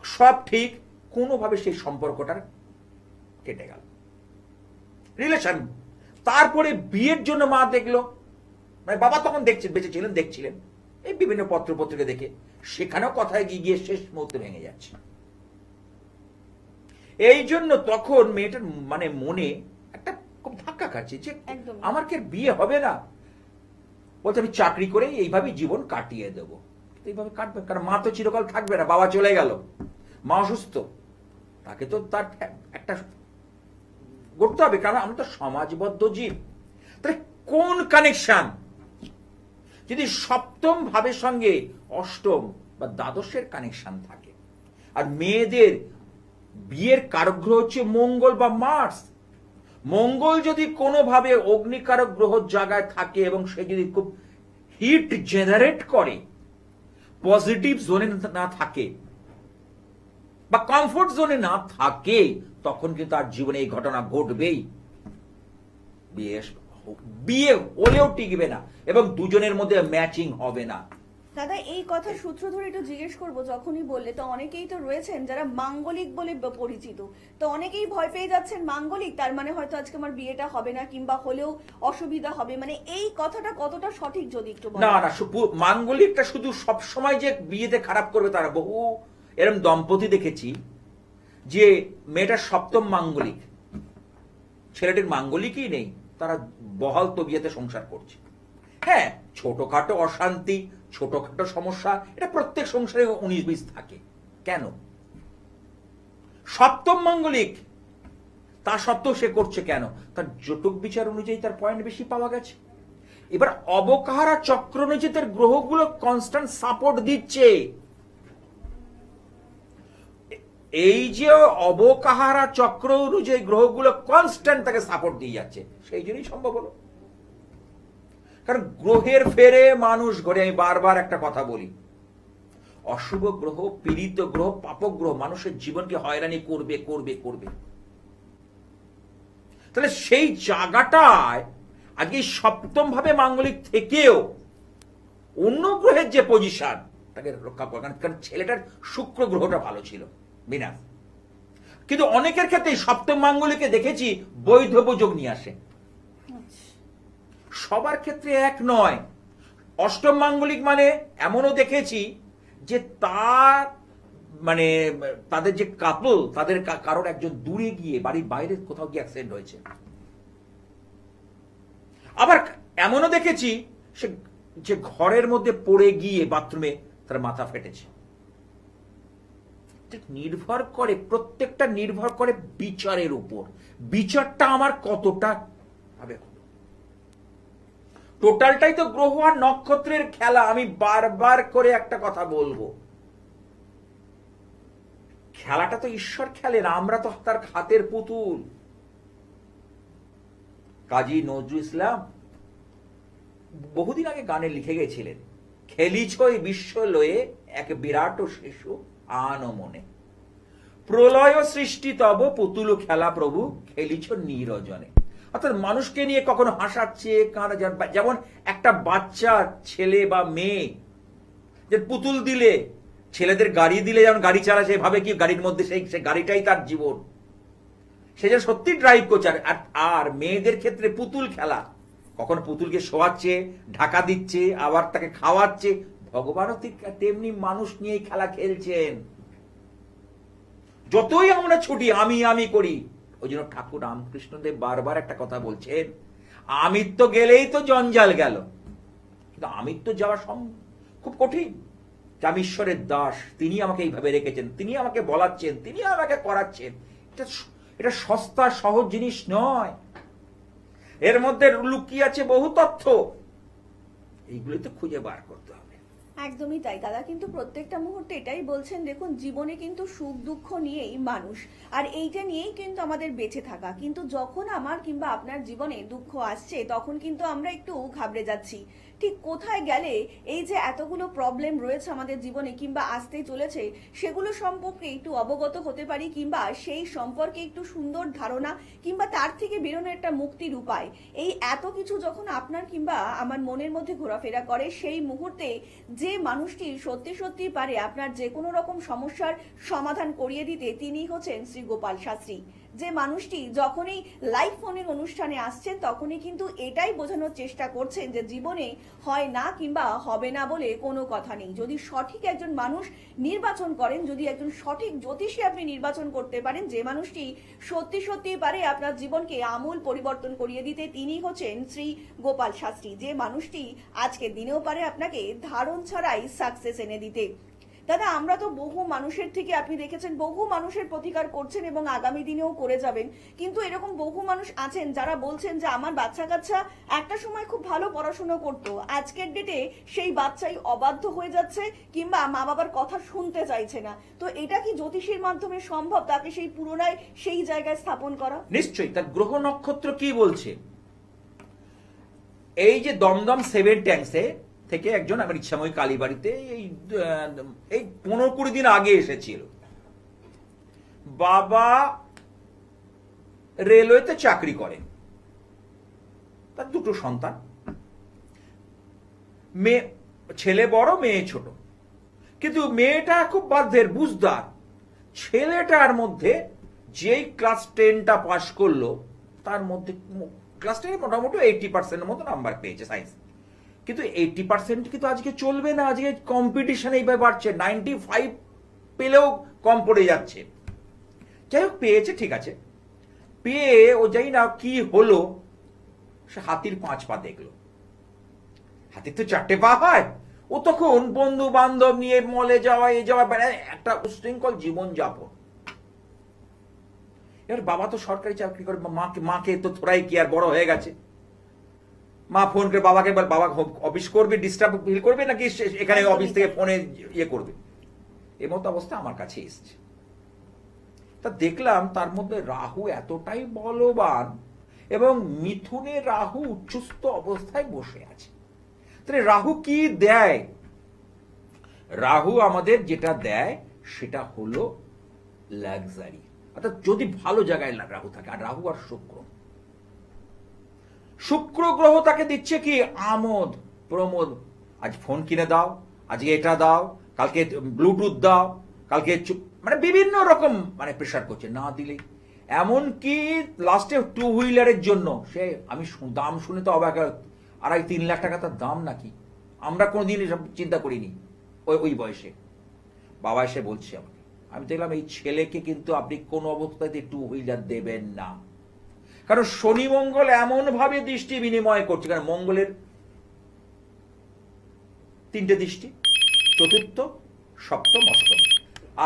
সব ঠিক, কোনোভাবে সেই সম্পর্কটা কেটে গেল, রিলেশন। তারপরে বিয়ের জন্য মা দেখলো, মানে বাবা তখন দেখছিলেন এই বিভিন্ন পত্র পত্রিকা দেখে, সেখানেও কথায় গিয়ে শেষ মুহূর্তে ভেঙে যাচ্ছে। এই জন্য তখন মেয়েটার মানে মনে খুব ধাক্কা খাচ্ছে যে একদম। আমার কি আর বিয়ে হবে না, বলছে আমি চাকরি করে এইভাবে জীবন কাটিয়ে দেবো। এইভাবে কাটবে, কারণ মা তো চিরকাল থাকবে না, বাবা চলে গেল, মা অসুস্থ, তাকে তো তার একটা করতে হবে, কারণ আমরা তো সমাজবদ্ধ জীব। তাহলে কোন কানেকশন যদি সপ্তম ভাবের সঙ্গে অষ্টম বা দ্বাদশের কানেকশন থাকে, আর মেয়েদের বিয়ের কারগ্রহ হচ্ছে মঙ্গল বা মার্স, মঙ্গল যদি কোনোভাবে অগ্নিকারক গ্রহ জায়গায় থাকে এবং সে যদি খুব হিট জেনারেট করে, পজিটিভ জোনে না থাকে বা কমফোর্ট জোনে না থাকে, তখন কিন্তু তার জীবনে এই ঘটনা ঘটবেই। বিয়ে হলেও টিকবে না এবং দুজনের মধ্যে ম্যাচিং হবে না। দাদা এই কথা সূত্র ধরে একটু জিজ্ঞেস করবো, যখনই বললে তো অনেকেই তো রয়েছেন যারা মাঙ্গলিক বলে পরিচিত, তো অনেকেই ভয় পেয়ে যাচ্ছেন মাঙ্গলিক তার মানে হয়তো আজকে আমার বিয়েটা হবে না, কিংবা হলেও অসুবিধা হবে, মানে এই কথাটা কতটা সঠিক যদি একটু বলেন। না না, মাঙ্গলিকটা শুধু সব সময় যে বিয়েতে খারাপ করবে তারা, বহু এরম দম্পতি দেখেছি যে মেয়েটার সপ্তম মাঙ্গলিক, ছেলেটির মাঙ্গলিকই নেই, তারা বহাল তো বিয়েতে সংসার করছে। হ্যাঁ, ছোটখাটো অশান্তি, ছোটখাটো সমস্যা, এটা প্রত্যেক সংসারে 19-20 থাকে। কেন? সপ্তম মাঙ্গলিক, তা সত্ত্বেও সে করছে কেন? তার জটক বিচার অনুযায়ী তার পয়েন্ট বেশি পাওয়া গেছে। এবার অবকাহারা চক্র অনুযায়ী তার গ্রহগুলো কনস্ট্যান্ট সাপোর্ট দিচ্ছে। এই যে অবকাহারা চক্র অনুযায়ী গ্রহগুলো কনস্ট্যান্ট তাকে সাপোর্ট দিয়ে যাচ্ছে, সেই জন্যই সম্ভব হলো। কারণ গ্রহের ফেরে মানুষ ঘরে, আমি বারবার একটা কথা বলি, অশুভ গ্রহ, পীড়িত গ্রহ, পাপক গ্রহ মানুষের জীবনকে হয়রানি করবে করবে করবে। তাহলে সেই জায়গাটায় আজকে সপ্তম ভাবে মাঙ্গলিক থেকেও অন্য গ্রহের যে পজিশন তাকে রক্ষা করে, কারণ ছেলেটার শুক্র গ্রহটা ভালো ছিল, বিনা। কিন্তু অনেকের ক্ষেত্রে সপ্তম মাঙ্গলিকে দেখেছি বৈধব্য নিয়ে আসে, সবার ক্ষেত্রে এক নয়। অষ্টম মাঙ্গলিক মানে এমনও দেখেছি যে তার মানে তাদের যে কাপল, তাদের কারোর একজন দূরে গিয়ে বাড়ির বাইরে কোথাও গিয়ে অ্যাক্সিডেন্ট হয়েছে। আবার এমনও দেখেছি সে যে ঘরের মধ্যে পড়ে গিয়ে বাথরুমে তার মাথা ফেটেছে। নির্ভর করে, প্রত্যেকটা নির্ভর করে বিচারের উপর, বিচারটা আমার কতটা ভাবে। টোটালটাই তো গ্রহ আর নক্ষত্রের খেলা। আমি বারবার করে একটা কথা বলবো, খেলাটা তো ঈশ্বর খেলেন, আমরা তো তার হাতের পুতুল। কাজী নজরুল ইসলাম বহুদিন আগে গানে লিখে গেছিলেন, খেলিছ বিশ্ব লয়ে এক বিরাট শিশু আন মনে, প্রলয় সৃষ্টি তব পুতুল খেলা প্রভু খেলিছ নিরজনে। অর্থাৎ মানুষকে নিয়ে কখনো হাসাচ্ছে, যেমন একটা বাচ্চা ছেলে বা মেয়ে যে পুতুল দিলে, ছেলেদের গাড়ি দিলে যেমন গাড়ি চালায়, সে ভাবে কি গাড়ির মধ্যে সেই গাড়িটাই তার জীবন, সে যেন সত্যি ড্রাইভ করছে। আর মেয়েদের ক্ষেত্রে পুতুল খেলা, কখনো পুতুলকে শোয়াচ্ছে, ঢাকা দিচ্ছে, আবার তাকে খাওয়াচ্ছে। ভগবানও তেমনি মানুষ নিয়ে খেলা খেলছেন। যতই আমরা ছুটি আমি করি, ওই জন্য ঠাকুর রামকৃষ্ণদেব বারবার একটা কথা বলছেন, আমিত্ব গেলেই তো জঞ্জাল গেল। কিন্তু আমিত্ব যাওয়া খুব কঠিন। আমি ঈশ্বরের দাস, তিনি আমাকে এইভাবে রেখেছেন, তিনি আমাকে বলাচ্ছেন, তিনি আমাকে করাচ্ছেন। এটা সস্তা সহজ জিনিস নয়, এর মধ্যে লুকিয়ে আছে বহু তথ্য, এইগুলো তো খুঁজে বার করতে হবে। একদমই তাই দাদা, কিন্তু প্রত্যেকটা মুহূর্তে এটাই বলছেন, দেখুন জীবনে কিন্তু সুখ দুঃখ নিয়েই মানুষ, আর এইটা নিয়েই কিন্তু আমাদের বেঁচে থাকা। কিন্তু যখন আমার কিংবা আপনার জীবনে দুঃখ আসছে, তখন কিন্তু আমরা একটু ঘাবড়ে যাচ্ছি। ঠিক কোথায় গেলে এই যে এতগুলো প্রবলেম রয়েছে আমাদের জীবনে কিংবা আসতে চলেছে, সেগুলো সম্পর্কে একটু অবগত হতে পারি, কিংবা সেই সম্পর্কে একটু সুন্দর ধারণা কিংবা তার থেকে বেরোনোর একটা মুক্তির উপায়। এই এত কিছু যখন আপনার কিংবা আমার মনের মধ্যে ঘোরাফেরা করে, সেই মুহূর্তে যে মানুষটি সত্যি সত্যি পারে আপনার যে কোনো রকম সমস্যার সমাধান করিয়ে দিতে, তিনি হচ্ছেন শ্রী গোপাল শাস্ত্রী। যে মানুষটি যখনই লাইভ ফোনের অনুষ্ঠানে আসছেন তখনই কিন্তু এটাই বোঝানোর চেষ্টা করছেন যে জীবনে হয় না কিংবা হবে না বলে কোনো কথা নেই। যদি সঠিক একজন মানুষ নির্বাচন করেন, যদি একজন সঠিক জ্যোতিষী আপনি নির্বাচন করতে পারেন, যে মানুষটি সত্যি সত্যি পারে আপনার জীবনকে আমূল পরিবর্তন করিয়ে দিতে, তিনি হচ্ছেন শ্রী গোপাল শাস্ত্রী, যে মানুষটি আজকের দিনেও পারে আপনাকে ধারণ ছাড়াই সাকসেস এনে দিতে। দাদা, আমরা তো বহু মানুষের থেকে, আপনি দেখেছেন, বহু মানুষের প্রতিকার করছেন এবং আগামী দিনেও করে যাবেন, কিন্তু এরকম বহু মানুষ আছেন যারা বলছেন যে আমার বাচ্চা কাচ্চা একটা সময় খুব ভালো পড়াশোনা করতো, আজকের ডেটে সেই বাচ্চাই অবাধ্য হয়ে যাচ্ছে কিংবা মা বাবার কথা শুনতে চাইছে না। তো এটা কি জ্যোতিষীর মাধ্যমে সম্ভব তাকে সেই পুনরায় সেই জায়গায় স্থাপন করা? নিশ্চয়ই। তার গ্রহ নক্ষত্র কি বলছে? এই যে দমদম 7 ট্যাঙ্কসে থেকে একজন আমার ইচ্ছাময়ী কালীবাড়িতে এই 15-20 দিন আগে এসেছিল। বাবা রেলওয়েতে চাকরি করেন, তার 2টো সন্তান, মেয়ে, ছেলে বড় মেয়ে ছোট, কিন্তু মেয়েটা খুব বাধ্যের বুঝদার। ছেলেটার মধ্যে যেই ক্লাস 10টা পাশ করলো তার মধ্যে ক্লাস 10 মোটামুটি 80% মতো নাম্বার পেয়েছে সায়েন্স। কিন্তু 80% কিন্তু আজকে চলবে না, আজকে কম্পিটিশন এইভাবে বাড়ছে, 95 পেলেও কম পড়ে যাচ্ছে। যাই হোক, পেয়েছে, ঠিক আছে। পেয়ে ও যাই না কি হলো, সে হাতির 5 পা দেখলো। হাতির তো 4টে পা হয়। ও তখন বন্ধু বান্ধব নিয়ে মলে যাওয়া, এ যাওয়া, একটা উশৃঙ্খল জীবন যাপন। এবার বাবা তো সরকারি চাকরি করে, মাকে তো থোড়াই কি আর বড় হয়ে গেছে। মা ফোন করে বাবাকে বল, বাবা অফিস করবে, ডিস্টার্ব ফিল করবে নাকি এখানে অফিস থেকে ফোনে ইয়ে করবে, এর মতো অবস্থা আমার কাছে এসছে। তা দেখলাম তার মধ্যে রাহু এতটাই বলবান এবং মিথুনে রাহু উচ্চস্থ অবস্থায় বসে আছে। তাহলে রাহু কি দেয়? রাহু আমাদের যেটা দেয় সেটা হলো লাক্সারি, অর্থাৎ যদি ভালো জায়গায় রাহু থাকে। আর রাহু আর শুক্র গ্রহ তাকে দিচ্ছে কি আমোদ প্রমোদ। আজ ফোন কিনে দাও, আজকে এটা দাও, কালকে ব্লুটুথ দাও, কালকে মানে বিভিন্ন রকম মানে প্রেশার করছে, না দিলে এমনকি লাস্টে 2 হুইলারের জন্য সে, আমি দাম শুনে তো অবাক, 2.5-3 লাখ টাকা তার দাম নাকি। আমরা কোনোদিন এসব চিন্তা করিনি ওই বয়সে। বাবা এসে বলছে আমাকে, আমি দেখলাম এই ছেলেকে কিন্তু আপনি কোনো অবস্থাতে 2 হুইলার দেবেন না, কারণ শনি মঙ্গল এমন ভাবে দৃষ্টি বিনিময় করছে। কারণ মঙ্গলের 3টে দৃষ্টি, চতুর্থ, সপ্তম, অষ্টম,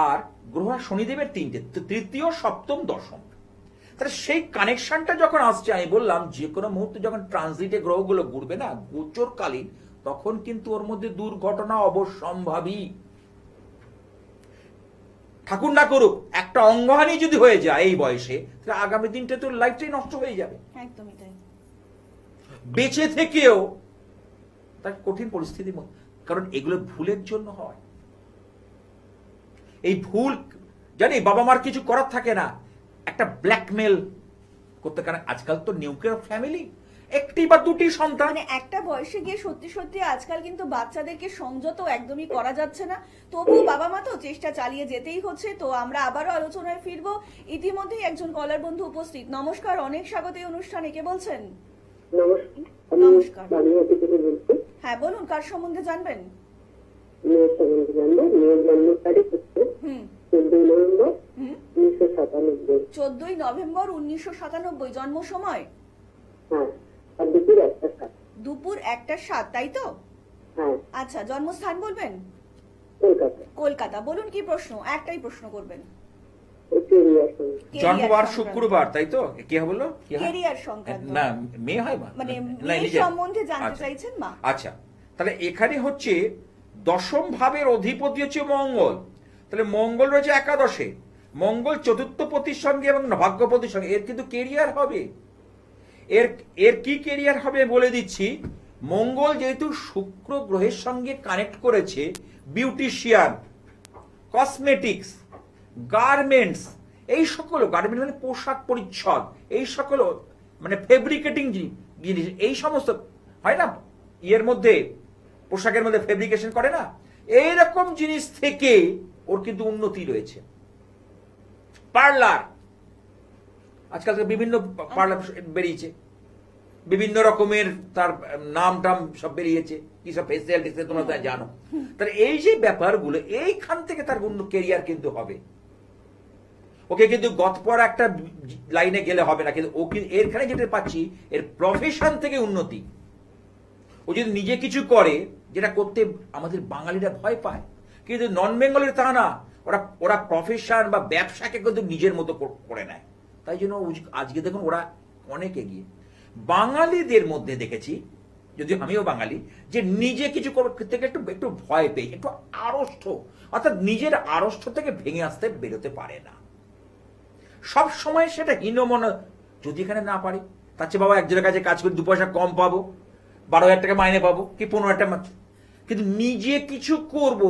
আর গ্রহ শনিদেবের 3টে, তৃতীয়, সপ্তম, দশম। তাহলে সেই কানেকশনটা যখন আসছে, আমি বললাম যে কোনো মুহূর্তে যখন ট্রানজিটে গ্রহগুলো ঘুরবে না গোচরকালীন, তখন কিন্তু ওর মধ্যে দুর্ঘটনা অবশ্যম্ভাবী। ঠাকুর না করুক, একটা অঙ্গহানি যদি হয়ে যায় এই বয়সে, তাহলে আগামী দিনটা তোর লাইফটাই নষ্ট হয়ে যাবে। একদমই তাই। বেঁচে থেকেও তার কঠিন পরিস্থিতির মধ্যে, কারণ এগুলো ভুলের জন্য হয়। এই ভুল জানি বাবা মার কিছু করার থাকে না, একটা ব্ল্যাকমেল করতে। কারণ আজকাল তো নিউক্লিয়ার ফ্যামিলি, 1টি বা 2টি সন্তান। মানে একটা বয়সে গিয়ে সত্যি সত্যি আজকাল কিন্তু বাচ্চাদেরকে সংযত একদমই করা যাচ্ছে না, তবু বাবা মা তো চেষ্টা চালিয়ে যেতেই হচ্ছে। তো আমরা আবারও আলোচনায় ফিরবো। ইতিমধ্যেই একজন কলার বন্ধু উপস্থিত। নমস্কার, অনেক স্বাগত এই অনুষ্ঠানে। কে বলছেন? নমস্কার। হ্যাঁ বলুন, কার সম্বন্ধে জানবেন? মেয়ের সম্বন্ধে জানবো। মেয়ের জন্ম তারিখ হচ্ছে 14 নভেম্বর 1997। জন্ম সময়? হ্যাঁ, আর দুপুর 1টা 7। দুপুর 1টা 7, তাই তো? হ্যাঁ। আচ্ছা, জন্মস্থান বলবেন? কলকাতা। কলকাতা। বলুন কি প্রশ্ন? একটাই প্রশ্ন করবেন। জন্মবার শুক্রবার, তাই তো? কি হলো? ক্যারিয়ার সংক্রান্ত না, মেয়ে হয় মা, মানে না, মেয়ে নিজের। সম্বন্ধে জানতে আচ্ছা। চাইছেন মা? আচ্ছা, তাহলে এখানে হচ্ছে 10ম ভাবের অধিপতি হচ্ছে মঙ্গল। তাহলে মঙ্গল রয়েছে একাদশে, মঙ্গল চতুর্থপতির সঙ্গে এবং ভাগ্যপতির সঙ্গে, এর কিন্তু কেরিয়ার হবে। এর কি কেরিয়ার হবে বলে দিচ্ছি। মঙ্গল যেহেতু শুক্র গ্রহের সঙ্গে কানেক্ট করেছে, বিউটিশিয়ান, কসমেটিক্স, গার্মেন্টস, এই সকল গার্মেন্ট মানে পোশাক পরিচ্ছদ, এই সকল মানে ফেব্রিকেটিং জিনিস, এই সমস্ত হয় না ইয়ের মধ্যে, পোশাকের মধ্যে ফেব্রিকেশন করে না, এইরকম জিনিস থেকে ওর কিন্তু উন্নতি রয়েছে। পার্লার, আজকাল তো বিভিন্ন পার্লার বেরিয়েছে, বিভিন্ন রকমের তার নাম টাম সব বেরিয়েছে, কি সব ফেসিয়াল টেসিয়াল তোমরা তো জানো। তাহলে এই যে ব্যাপারগুলো, এইখান থেকে তার কেরিয়ার কিন্তু হবে। ওকে কিন্তু গতপর একটা লাইনে গেলে হবে না, কিন্তু ও কিন্তু এখানে যেটা পাচ্ছি এর প্রফেশন থেকে উন্নতি। ও যদি নিজে কিছু করে, যেটা করতে আমাদের বাঙালিরা ভয় পায়, কিন্তু নন বেঙ্গলের তা না, ওরা প্রফেশন বা ব্যবসাকে কিন্তু নিজের মতো করে নেয়। তাই জন্য আজকে দেখুন ওরা অনেক এগিয়ে। বাঙালিদের মধ্যে দেখেছি, যদিও আমিও বাঙালি, যে নিজে কিছু থেকে একটু একটু ভয় পেয়ে, একটু আড়ষ্ট, অর্থাৎ নিজের আড়ষ্ট থেকে ভেঙে আসতে বেরোতে পারে না। সব সময় সেটা হীনমনা, যদি এখানে না পারি, তার চেয়ে বাবা একজনের কাছে কাজ করে 2 পয়সা কম পাবো, 12,000 টাকা মাইনে পাবো, কি 15,000 টাকা, কিন্তু নিজে কিছু করব,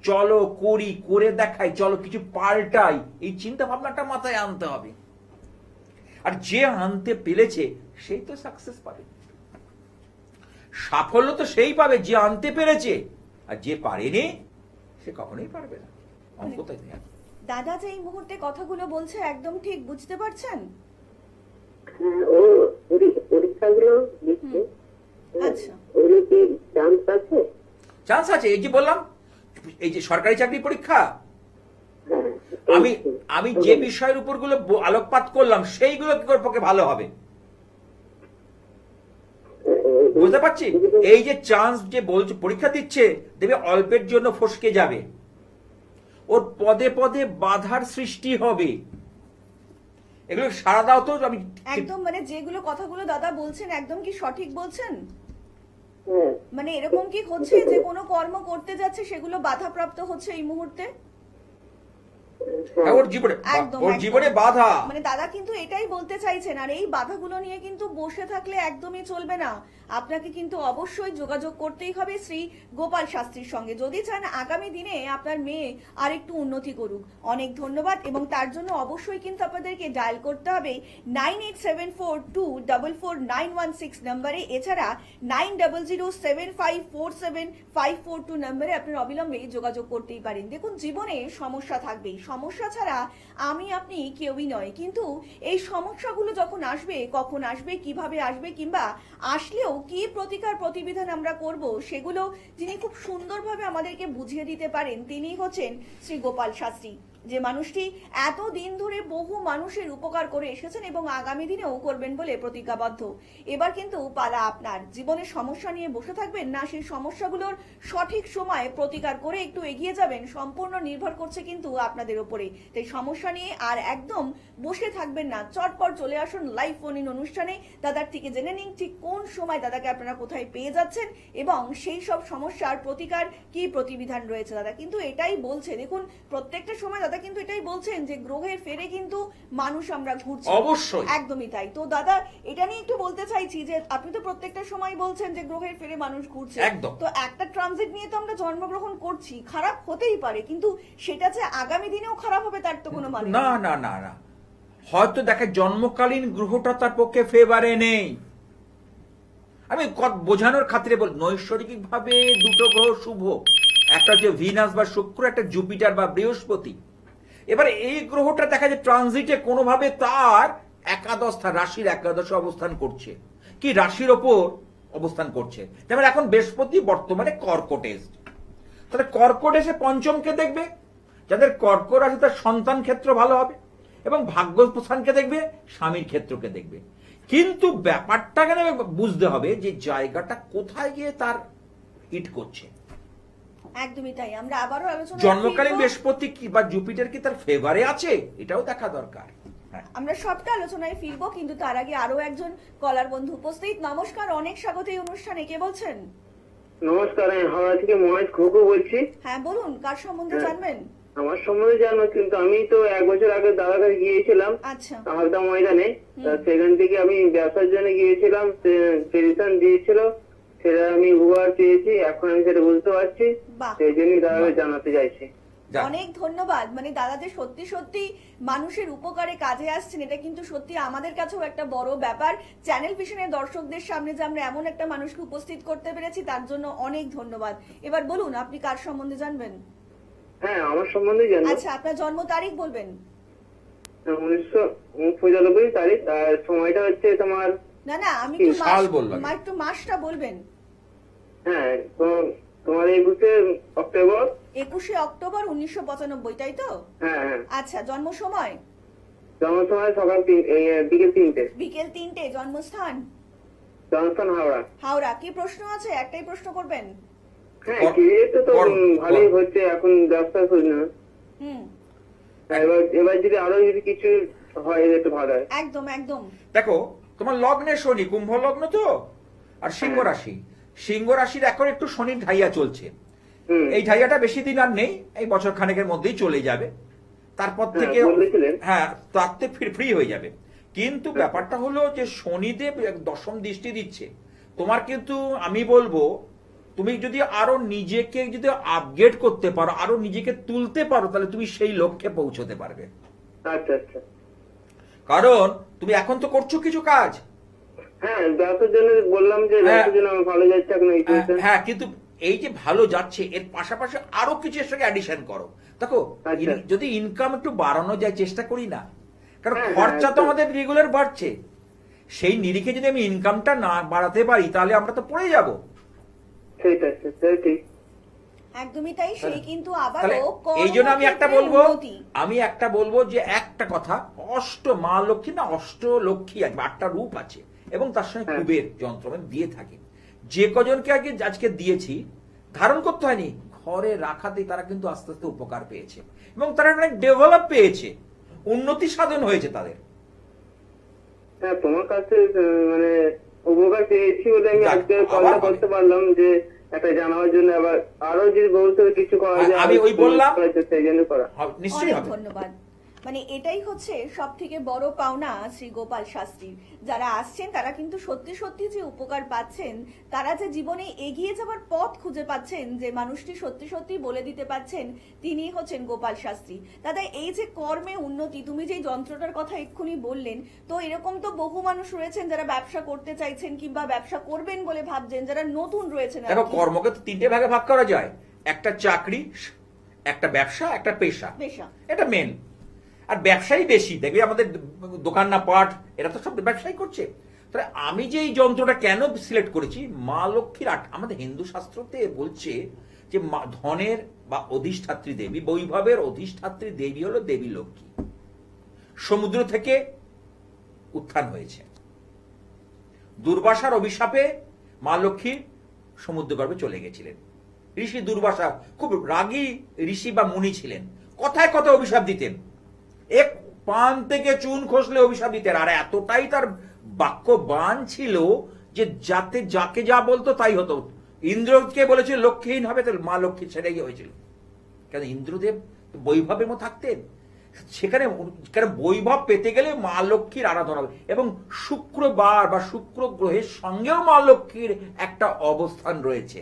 চলো করি, করে দেখাই, চলো কিছু পাল্টাই, এই চিন্তা ভাবনাটা মাথায় আনতে হবে। আর যে আনতে পেরেছে সেই তো সাকসেস পাবে, সাফল্য তো সেই পাবে যে আনতে পেরেছে, আর যে পারেনি সে কখনোই পারবে না। অঙ্ক তাই নেই। দাদা যে এই মুহূর্তে কথাগুলো বলছে একদম ঠিক বুঝতে পারছেন? হ্যাঁ, ও পরীক্ষাগুলো দিচ্ছে। আচ্ছা, ওর কি চান্স আছে? চান্স আছে, এই যে বললাম, এই যে সরকারি চাকরি পরীক্ষা, হ্যাঁ, আমি যে বিষয়ের উপর গুলো আলোকপাত করলাম সেইগুলো কি করে পক্ষে ভালো হবে, বুঝতে পারছি। এই যে চান্স যে বলছে পরীক্ষা দিচ্ছে, দেখবে অল্পের জন্য ফসকে যাবে, ওর পদে পদে বাধার সৃষ্টি হবে। এগুলো সারা দাও তো। আমি একদম মানে যেগুলো কথাগুলো দাদা বলছেন একদম কি সঠিক বলছেন? হ্যাঁ, মানে এরকম কি হচ্ছে যে কোনো কর্ম করতে যাচ্ছে সেগুলো বাধাপ্রাপ্ত হচ্ছে এই মুহূর্তে? ওর জীবনে, একদম, ওর একদম। জীবনে বাধা, মানে দাদা কিন্তু এটাই বলতে চাইছেন। আর এই বাধাগুলো নিয়ে কিন্তু বসে থাকলে একদমই চলবে না, আপনাকে কিন্তু অবশ্যই যোগাযোগ করতেই হবে শ্রী গোপাল শাস্ত্রীর সঙ্গে, যদি চান আগামী দিনে আপনার মেয়ে আর একটু উন্নতি করুক। অনেক ধন্যবাদ। এবং তার জন্য অবশ্যই কিন্তু আপনাদেরকে ডায়াল করতে হবে 9874244916 নম্বরে, এছাড়া 9007547542 নম্বরে আপনার অবিলম্বে যোগাযোগ করতেই পারেন। দেখুন, জীবনে সমস্যা থাকবেই, সমস্যা ছাড়া আমি আপনি কেউই নয়, কিন্তু এই সমস্যাগুলো যখন আসবে, কখন আসবে, কিভাবে আসবে, কিংবা আসলেও কি প্রতিকার প্রতিবিধান আমরা করব, সেগুলো যিনি খুব সুন্দরভাবে আমাদেরকে বুঝিয়ে দিতে পারেন, তিনিই হচ্ছেন শ্রী গোপাল শাস্ত্রী, যে মানুষটি এত দিন ধরে বহু মানুষের উপকার করে এসেছেন এবং আগামী দিনেও করবেন বলে প্রতিজ্ঞাবদ্ধ। এবার কিন্তু পালা আপনার। জীবনের সমস্যা নিয়ে বসে থাকবেন না, সেই সমস্যাগুলোর সঠিক সময়ে প্রতিকার করে একটু এগিয়ে যাবেন, সম্পূর্ণ নির্ভর করছে কিন্তু আপনাদের উপরে। তাই সমস্যা নিয়ে আর একদম বসে থাকবেন না, চটপট চলে আসুন লাইভ ফোন ইন অনুষ্ঠানে। দাদার থেকে জেনে নিন ঠিক কোন সময় দাদাকে আপনারা কোথায় পেয়ে যাচ্ছেন এবং সেই সব সমস্যার প্রতিকার কি প্রতিবিধান রয়েছে। দাদা কিন্তু এটাই বলছে, দেখুন প্রত্যেকটা সময় দাদা কিন্তু এটাই বলছেন যে গ্রহের ফেরে কিন্তু মানুষ আমরা ঘুরছি। অবশ্যই, একদমই তাই। তো দাদা এটা নিয়ে একটু বলতে চাইছি যে আপনি তো প্রত্যেকটা সময় বলছেন যে গ্রহের ফেরে মানুষ ঘুরছে, একদম। তো একটা ট্রানজিট নিয়ে তো আমরা জন্মগ্রহণ করছি, খারাপ হতেই পারে, কিন্তু সেটা যে আগামী দিনেও খারাপ হবে তার তো কোনো মানে না না না না, হয়তো দেখে জন্মকালীন গ্রহটা তার পক্ষে ফেভারে নেই। আমি বোঝানোর খাতিরে বল, নৈসর্গিক ভাবে দুটো গ্রহ শুভ, একটা হচ্ছে ভিনাস বা শুক্র, একটা জুপিটার বা বৃহস্পতি। এবারে এই গ্রহটা দেখা যায় ট্রানজিটে কোনোভাবে তার রাশির একাদশে অবস্থান করছে, কি রাশির ওপর অবস্থান করছে। যেমন এখন বৃহস্পতি বর্তমানে কর্কটে এসছে, তাহলে কর্কট এসে পঞ্চমকে দেখবে, যাদের কর্কট আছে তার সন্তান ক্ষেত্র ভালো হবে, এবং ভাগ্য স্থানকে দেখবে, স্বামীর ক্ষেত্রকে দেখবে। কিন্তু ব্যাপারটা কেন বুঝতে হবে যে জায়গাটা কোথায় গিয়ে তার হিট করছে। একদমই তাই। আমরা আবারও আলোচনা জন্মকালীন বৃহস্পতি কি বা জুপিটার কি তার ফেভারে আছে, এটাও দেখা দরকার। আমরা সবটা আলোচনায় ফিরবো, কিন্তু তার আগে আরো একজন কলার বন্ধু উপস্থিত। নমস্কার, অনেক স্বাগত এই অনুষ্ঠানে। কে বলছেন? নমস্কার, আমি হাওড়া থেকে মহেশ খোকো বলছি। হ্যাঁ বলুন, কার সম্বন্ধে জানবেন? আমার সম্বন্ধে জানো, কিন্তু আমি তো 1 বছর আগে দাদার কাছে গিয়েছিলাম আচ্ছা, হালদা ময়দানে। সেখান থেকে আমি ব্যবসার জন্য গিয়েছিলাম, পেরিশন দিয়েছিল, সেটা আমি উপহার পেয়েছি, এখন আমি সেটা বুঝতে পারছি, বাহ। সেই জন্যই দাদাকে জানাতে চাইছি। অনেক ধন্যবাদ। মানে দাদা যে সত্যি সত্যি মানুষের উপকারে কাজে আসছেন, এটা কিন্তু সত্যি আমাদের কাছেও একটা বড় ব্যাপার। চ্যানেল ভিশনের দর্শকদের সামনে যে আমরা এমন একটা মানুষকে উপস্থিত করতে পেরেছি, তার জন্য অনেক ধন্যবাদ। এবার বলুন, আপনি কার সম্বন্ধে জানবেন? হ্যাঁ, আমার সম্বন্ধে জানো। আচ্ছা, আপনার জন্ম তারিখ বলবেন? 1995 তারিখ, আর সময়টা হচ্ছে তোমার, না না, আমি কি একটু সাল বললাম? একটু মাসটা বলবেন। হ্যাঁ তো তোমার 21 অক্টোবর। 21 অক্টোবর 1995, তাই তো? হ্যাঁ হ্যাঁ, আচ্ছা, জন্ম সময়? জন্ম সময় বিকেল 3টে। বিকেল 3টে। জন্মস্থান? জনস্থান হাওড়া। হাওড়া। কি প্রশ্ন আছে? একটাই প্রশ্ন করবেন? হ্যাঁ, কর- ক্রিয়েটে তো কর- ভালোই কর। হচ্ছে এখন, ব্যবসা খুঁজ না। হুম, এবার যদি আরো যদি কিছু হয় একটু ভালো হয়। একদম একদম। দেখো, তোমার লগ্নে শনি, কুম্ভ লগ্ন তো, আর সিংহ রাশি। সিংহ রাশির এখন একটু শনির ঢাইয়া চলছে। হুম, এই ঢাইয়াটা বেশি দিন আর নেই, এই বছর খানেকের মধ্যেই চলে যাবে। তারপর হ্যাঁ, থেকে বলেছিলেন। হ্যাঁ, তাতে ফ্রি হয়ে যাবে। কিন্তু ব্যাপারটা হলো যে শনিদেব দশম দৃষ্টি দিচ্ছে তোমার, কিন্তু আমি বলবো তুমি যদি আরো নিজেকে যদি আপগ্রেড করতে পারো, আরো নিজেকে তুলতে পারো, তাহলে তুমি সেই লক্ষ্যে পৌঁছতে পারবে। আচ্ছা আচ্ছা। কারণ তুমি এখন তো করছো কিছু কাজ। হ্যাঁ, ব্যবসার জন্য বললাম যে ব্যবসার জন্য আমার ভালো যাচ্ছে এখন এই চলছে। হ্যাঁ, কিন্তু এই যে ভালো যাচ্ছে, এর পাশাপাশি আরো কিছু এর সঙ্গে অ্যাডিশন করো। দেখো, আচ্ছা। যদি ইনকাম একটু বাড়ানো যায়, চেষ্টা করি না, কারণ হ্যাঁ, খরচা তো একদম। আমাদের রেগুলার বাড়ছে। সেই নিরিখে যদি আমি ইনকামটা না বাড়াতে পারি, তাহলে আমরা তো পড়ে যাব। সেটাই সেটাই ঠিক। একদমই তাই। সেই কিন্তু তাহলে আবারও এই জন্য আমি একটা কর্মক্ষেত্রে বলবো, উন্নতি। যে একটা কথা, মা লক্ষ্মী না, লক্ষ্মী আছে, 8টা রূপ আছে, এবং তার সঙ্গে হ্যাঁ। কুবের যন্ত্র আমি দিয়ে থাকি। যে কজনকে আজকে দিয়েছি, ধারণ করতে হয়নি, ঘরে রাখাতেই তারা কিন্তু আস্তে আস্তে উপকার পেয়েছে, এবং তারা অনেক ডেভেলপ পেয়েছে, উন্নতি সাধন হয়েছে তাদের। হ্যাঁ, তোমার কাছে মানে উপকার পেয়েছি বলে আমি যাক, আজকে আবার কলটা হবে। করতে পারলাম, যে একটা জানার জন্য। আবার আরো যদি ভবিষ্যতে কিছু করা যায়, আমি আরো ওই বললাম। সেই জন্য করা। নিশ্চয়ই অনেক হবে। ধন্যবাদ। মানে এটাই হচ্ছে সব থেকে বড় পাওনা শ্রী গোপাল শাস্ত্রীর। যারা আসছেন তারা কিন্তু সত্যি সত্যি যে উপকার পাচ্ছেন, তারা যে জীবনে এগিয়ে যাওয়ার পথ খুঁজে পাচ্ছেন, যে মানুষটি সত্যি সত্যি বলে দিতে পারছেন, তিনি হচ্ছেন গোপাল শাস্ত্রী। দাদা, এই যে কর্মে উন্নতি, তুমি যে যন্ত্রটার কথা এক্ষুনি বললেন, তো এরকম তো বহু মানুষ রয়েছেন যারা ব্যবসা করতে চাইছেন কিংবা ব্যবসা করবেন বলে ভাবছেন, যারা নতুন রয়েছেন আর দেখো, কি। কর্মকে তো 3টে ভাগে ভাগ করা যায়, একটা চাকরি, একটা ব্যবসা, একটা পেশা। পেশা। এটা মেন। আর ব্যবসায়ী বেশি, দেখবি আমাদের দোকান না পাট, এরা তো সব ব্যবসায়ী করছে। তাহলে আমি যে এই যন্ত্রটা কেন সিলেক্ট করেছি, মা লক্ষ্মীর আমাদের হিন্দু শাস্ত্রতে বলছে যে ধনের বা অধিষ্ঠাত্রী দেবী, বৈভবের অধিষ্ঠাত্রী দেবী হলো দেবী লক্ষ্মী। সমুদ্র থেকে উত্থান হয়েছে, দুর্বাসার অভিশাপে মা লক্ষ্মী সমুদ্রগর্ভে চলে গেছিলেন। ঋষি দুর্বাসা খুব রাগী ঋষি বা মুনি ছিলেন, কথায় কথায় অভিশাপ দিতেন, এক পান থেকে চুন খসলে অভিশাপ দিতেন। আর এতটাই তার বাক্য বান ছিল যে যাকে যা বলতো তাই হতো। ইন্দ্রকে বলেছিল লক্ষ্মীহীন হবে, তো মা লক্ষ্মী ছেড়ে গিয়ে হয়েছিল। কেন, ইন্দ্রদেব বৈভবের মতো থাকতেন সেখানে। কারণ বৈভব পেতে গেলে মা লক্ষ্মীর আরাধনা হবে, এবং শুক্রবার বা শুক্র গ্রহের সঙ্গেও মা লক্ষ্মীর একটা অবস্থান রয়েছে,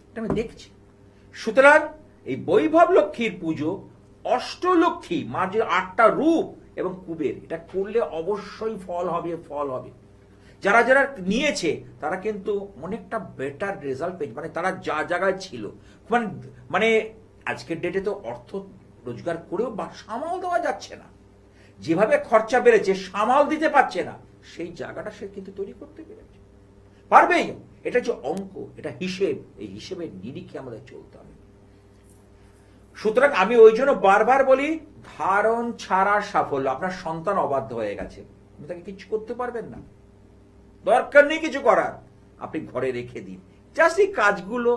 এটা আমি দেখছি। সুতরাং এই বৈভব লক্ষ্মীর পুজো, অষ্টলক্ষ্মী মার যে 8টা রূপ এবং কুবের, এটা করলে অবশ্যই ফল হবে। যারা যারা নিয়েছে তারা কিন্তু অনেকটা বেটার রেজাল্ট পেয়েছে। মানে তারা যা জায়গায় ছিল, মানে আজকের ডেটে তো অর্থ রোজগার করেও বা সামাল দেওয়া যাচ্ছে না, যেভাবে খরচা বেড়েছে সামাল দিতে পারছে না, সেই জায়গাটা সে কিন্তু তৈরি করতে পেরেছে, পারবেই। এটা যে অঙ্ক, এটা হিসেব, এই হিসেবের নিরিখে আমাদের চলতে হবে। সুতরাং আমি ওই জন্য বারবার বলি, ধারণ ছাড়া সাফল্য। আপনার সন্তান অবাধ্য হয়ে গেছে, আপনি তাকে কিছু করতে পারবেন না, দরকার নেই কিছু করার, আপনি ঘরে রেখে দিন। জাস্ট এই কাজগুলো,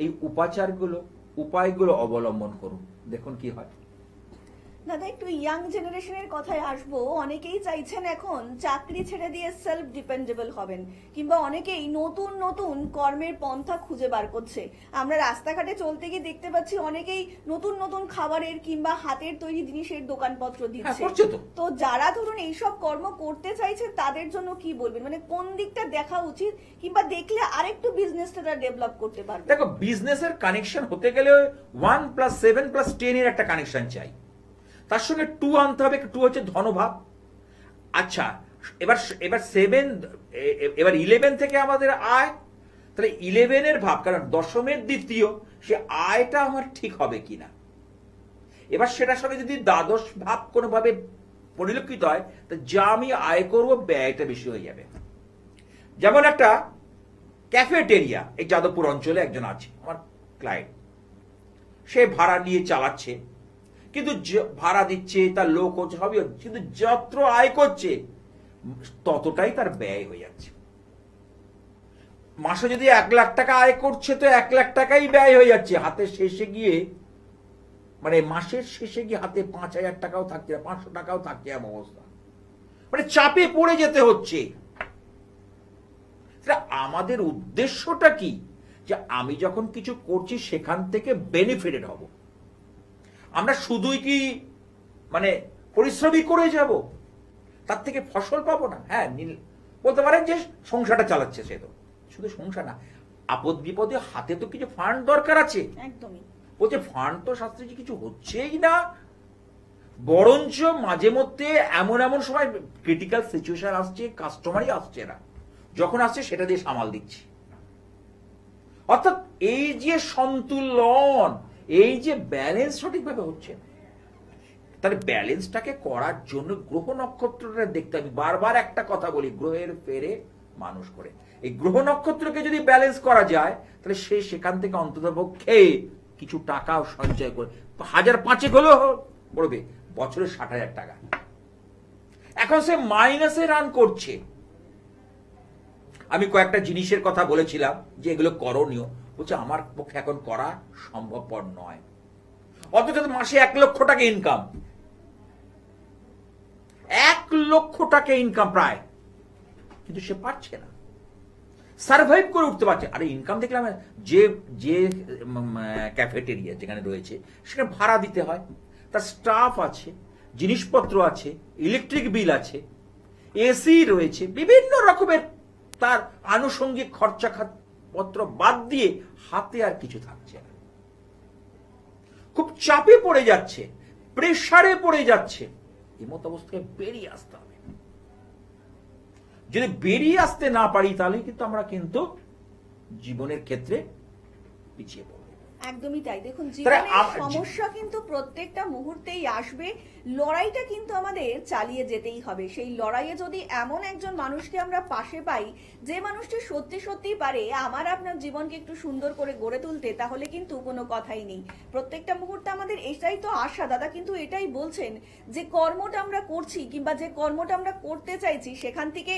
এই উপাচারগুলো, উপায়গুলো অবলম্বন করুন, দেখুন কি হয়। দাদা, একটু ইয়াং জেনারেশনের কথায় আসবো। অনেকেই চাইছেন এখন চাকরি ছেড়ে দিয়ে সেলফ ডিপেন্ডেবল হবেন, কিংবা অনেকেই নতুন নতুন কর্মের পন্থা খুঁজে বার করছে। আমরা রাস্তাঘাটে চলতে গিয়ে দেখতে পাচ্ছি অনেকেই নতুন নতুন খাবারের কিংবা হাতের তৈরি জিনিসের দোকানপত্র দিচ্ছে। করছে তো। তো যারা ধরুন এইসব কর্ম করতে চাইছে তাদের জন্য কি বলবেন? মানে কোন দিকটা দেখা উচিত, কিংবা দেখলে আরেকটু বিজনেসটা ডেভেলপ করতে পারবে? দেখো, বিজনেসের কানেকশন হতে গেলে 1+7+10 এর একটা কানেকশন চাই, তার সঙ্গে 2 আনতে হবে। 2 হচ্ছে ধনভাব। আচ্ছা, এবার 11 থেকে আমাদের আয়, তাহলে 11 এর ভাব, কারণ দশমের দ্বিতীয়, সে আয়টা আমার ঠিক হবে কিনা, এবার সেটার সঙ্গে যদি দ্বাদশ ভাব কোনোভাবে পরিলক্ষিত হয়, তো যা আমি আয় করব ব্যয়টা বেশি হয়ে যাবে। যেমন একটা ক্যাফেটেরিয়া এই যাদবপুর অঞ্চলে একজন আছে আমার ক্লায়েন্ট, সে ভাড়া নিয়ে চালাচ্ছে, কিন্তু ভাড়া দিচ্ছে, তার লোক হচ্ছে, সবই হচ্ছে, কিন্তু যত আয় করছে ততটাই তার ব্যয় হয়ে যাচ্ছে। মাসে যদি 1 লাখ টাকা আয় করছে তো 1 লাখ টাকাই ব্যয় হয়ে যাচ্ছে, হাতে শেষে গিয়ে মানে মাসের শেষে গিয়ে হাতে 5,000 টাকাও থাকছে না, 500 টাকাও থাকছে, এমন অবস্থা। মানে চাপে পড়ে যেতে হচ্ছে। আমাদের উদ্দেশ্যটা কি, যে আমি যখন কিছু করছি সেখান থেকে বেনিফিটেড হব। আমরা শুধুই কি মানে পরিশ্রমই করে যাব, তার থেকে ফসল পাবো না? হ্যাঁ, বলতে পারেন যে সংসারটা চালাচ্ছে, সে তো শুধু সংসার না, আপদ বিপদে হাতে তো কিছু ফান্ড দরকার আছে। একদমই বলছে ফান্ড তো শাস্ত্রে কিছু হচ্ছেই না, বরঞ্চ মাঝে মধ্যে এমন এমন সময় ক্রিটিক্যাল সিচুয়েশন আসছে, কাস্টমারই আসছে না, যখন আসছে সেটা দিয়ে সামাল দিচ্ছি। অর্থাৎ এই যে সন্তুলন, এই যে ব্যালেন্স সঠিকভাবে হচ্ছে না, তাহলে ব্যালেন্সটাকে করার জন্য গ্রহ নক্ষত্রটা দেখতে, আমি বারবার একটা কথা বলি, গ্রহের ফেরে মানুষ করে। এই গ্রহ নক্ষত্রকে যদি ব্যালেন্স করা যায়, তাহলে সে সেখান থেকে অন্ততপক্ষে কিছু টাকাও সঞ্চয় করে 1,500 হলেও পড়বে, বছরে 60,000 টাকা। এখন সে মাইনাসে রান করছে। আমি কয়েকটা জিনিসের কথা বলেছিলাম যে এগুলো করণীয়, বলছে আমার পক্ষে এখন করা সম্ভবপর নয়। অথচ মাসে 1 লক্ষ টাকা ইনকাম, 1 লক্ষ টাকা ইনকাম প্রায়, কিন্তু সে পারছে না, সার্ভাইভ করে উঠতে পারছে। আরে ইনকাম দেখলাম, যে যে ক্যাফেটেরিয়া যেখানে রয়েছে সেখানে ভাড়া দিতে হয়, তার স্টাফ আছে, জিনিসপত্র আছে, ইলেকট্রিক বিল আছে, এসি রয়েছে, বিভিন্ন রকমের তার আনুষঙ্গিক খরচা পত্র বাদ দিয়ে হাতে আর কিছু থাকছে না। খুব চাপে পড়ে যাচ্ছে, প্রেসারে পড়ে যাচ্ছে। এমত অবস্থায় বেরিয়ে আসতে হবে। যদি বেরিয়ে আসতে না পারি, তাহলে কিন্তু আমরা কিন্তু জীবনের ক্ষেত্রে পিছিয়ে পড়ব। একদমই তাই। দেখুন, জীবনের সমস্যা কিন্তু প্রত্যেকটা মুহূর্তেই আসবে, লড়াইটা কিন্তু আমাদের চালিয়ে যেতেই হবে। সেই লড়াইয়ে যদি এমন একজন মানুষকে আমরা পাশে পাই, যে মানুষটি সত্যি সত্যি পারে আমার আপনার জীবনকে একটু সুন্দর করে গড়ে তুলতে, তাহলে কিন্তু কোনো কথাই নেই। প্রত্যেকটা মুহূর্তে আমাদের এটাই তো আশা। দাদা কিন্তু এটাই বলছেন যে কর্মটা আমরা করছি কিংবা যে কর্মটা আমরা করতে চাইছি, সেখান থেকে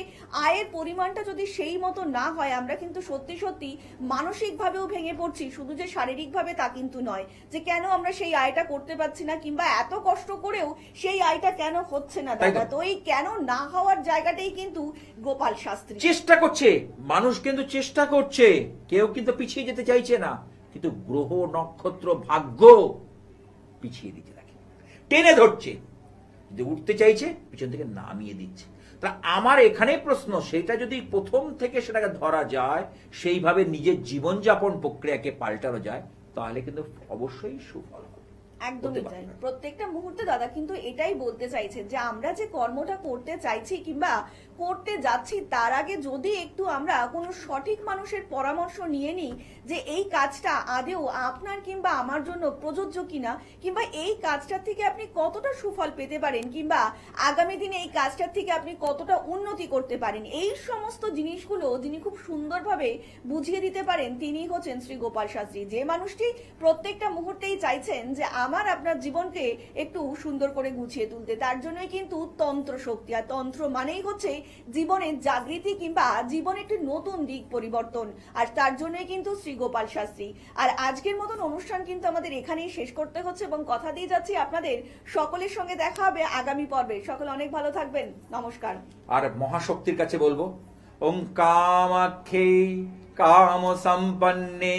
আয়ের পরিমাণটা যদি সেই মতো না হয়, আমরা কিন্তু সত্যি সত্যি মানসিকভাবেও ভেঙে পড়ছি। শুধু যে শারীরিক ভাবে তা কিন্তু নয়, যে কেন আমরা সেই আয়টা করতে পারছি না, কিংবা এত কষ্ট করেও সেই আয়টা কেন হচ্ছে না দাদা। তো এই কেন না হওয়ার জায়গাটাই কিন্তু গোপাল শাস্ত্রী চেষ্টা করছে, মানুষ কিন্তু চেষ্টা করছে, কেউ কিন্তু পিছিয়ে যেতে চাইছে না, কিন্তু গ্রহ নক্ষত্র ভাগ্য পিছিয়ে দিতে থাকে, টেনে ধরছে। যদি উঠতে চাইছে, পিছন থেকে নামিয়ে দিচ্ছে। তা আমার এখানে প্রশ্ন, সেটা যদি প্রথম থেকে সেটাকে ধরা যায়, সেইভাবে নিজের জীবনযাপন প্রক্রিয়াকে পাল্টানো যায়, তাহলে কিন্তু অবশ্যই সুফল হবে। একদমই তাই। প্রত্যেকটা মুহূর্তে দাদা কিন্তু এটাই বলতে চাইছে যে আমরা যে কর্মটা করতে চাইছি কিংবা করতে যাচ্ছি, তার আগে যদি একটু আমরা কোনো সঠিক মানুষের পরামর্শ নিয়ে নিই যে এই কাজটা আদেও আপনার কিংবা আমার জন্য প্রযোজ্য কিনা, কিংবা এই কাজটার থেকে আপনি কতটা সুফল পেতে পারেন, কিংবা আগামী দিনে এই কাজটার থেকে আপনি কতটা উন্নতি করতে পারেন, এই সমস্ত জিনিসগুলো যিনি খুব সুন্দরভাবে বুঝিয়ে দিতে পারেন, তিনি হচ্ছেন শ্রী গোপাল শাস্ত্রী। যে মানুষটি প্রত্যেকটা মুহূর্তেই চাইছেন যে আমার আপনার জীবনকে একটু সুন্দর করে গুছিয়ে তুলতে, তার জন্যই কিন্তু তন্ত্র শক্তি। আর তন্ত্র মানেই হচ্ছে জীবনের জাগৃতি কিংবা জীবনের একটি নতুন দিক পরিবর্তন, আর তার জন্যই কিন্তু শ্রী গোপাল শাস্ত্রী। আর আজকের মতন অনুষ্ঠান কিন্তু আমাদের এখানেই শেষ করতে হচ্ছে, এবং কথা দিয়ে যাচ্ছি আপনাদের সকলের সঙ্গে দেখা হবে আগামী পর্বে। সকলে অনেক ভালো থাকবেন, নমস্কার। আর মহাশক্তির কাছে বলবো, ওম কামাখ্যে কাম সম্পন্নে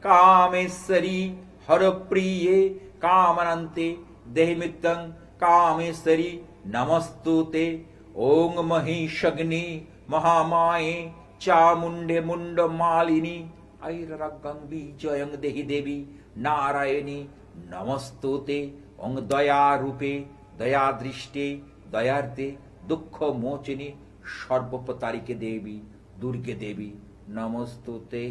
কামেশ্বরী হরপ্রিয়ে কামনন্তে দেহিমিত্তং কামেশ্বরী নমস্তুতে। ওং মহিষগ্নি মহামায়ে চামুণ্ডে মুন্ড মালিনী ঐরগং বিজয়ং দেহি দেবী নারায়ণী নমস্তুতে। ওং দয়ারূপে দয়াদৃষ্টে দয়ার্তে দুঃখ মোচনী সর্বপতারিকে দেবী দুর্গে দেবী নমস্তুতে।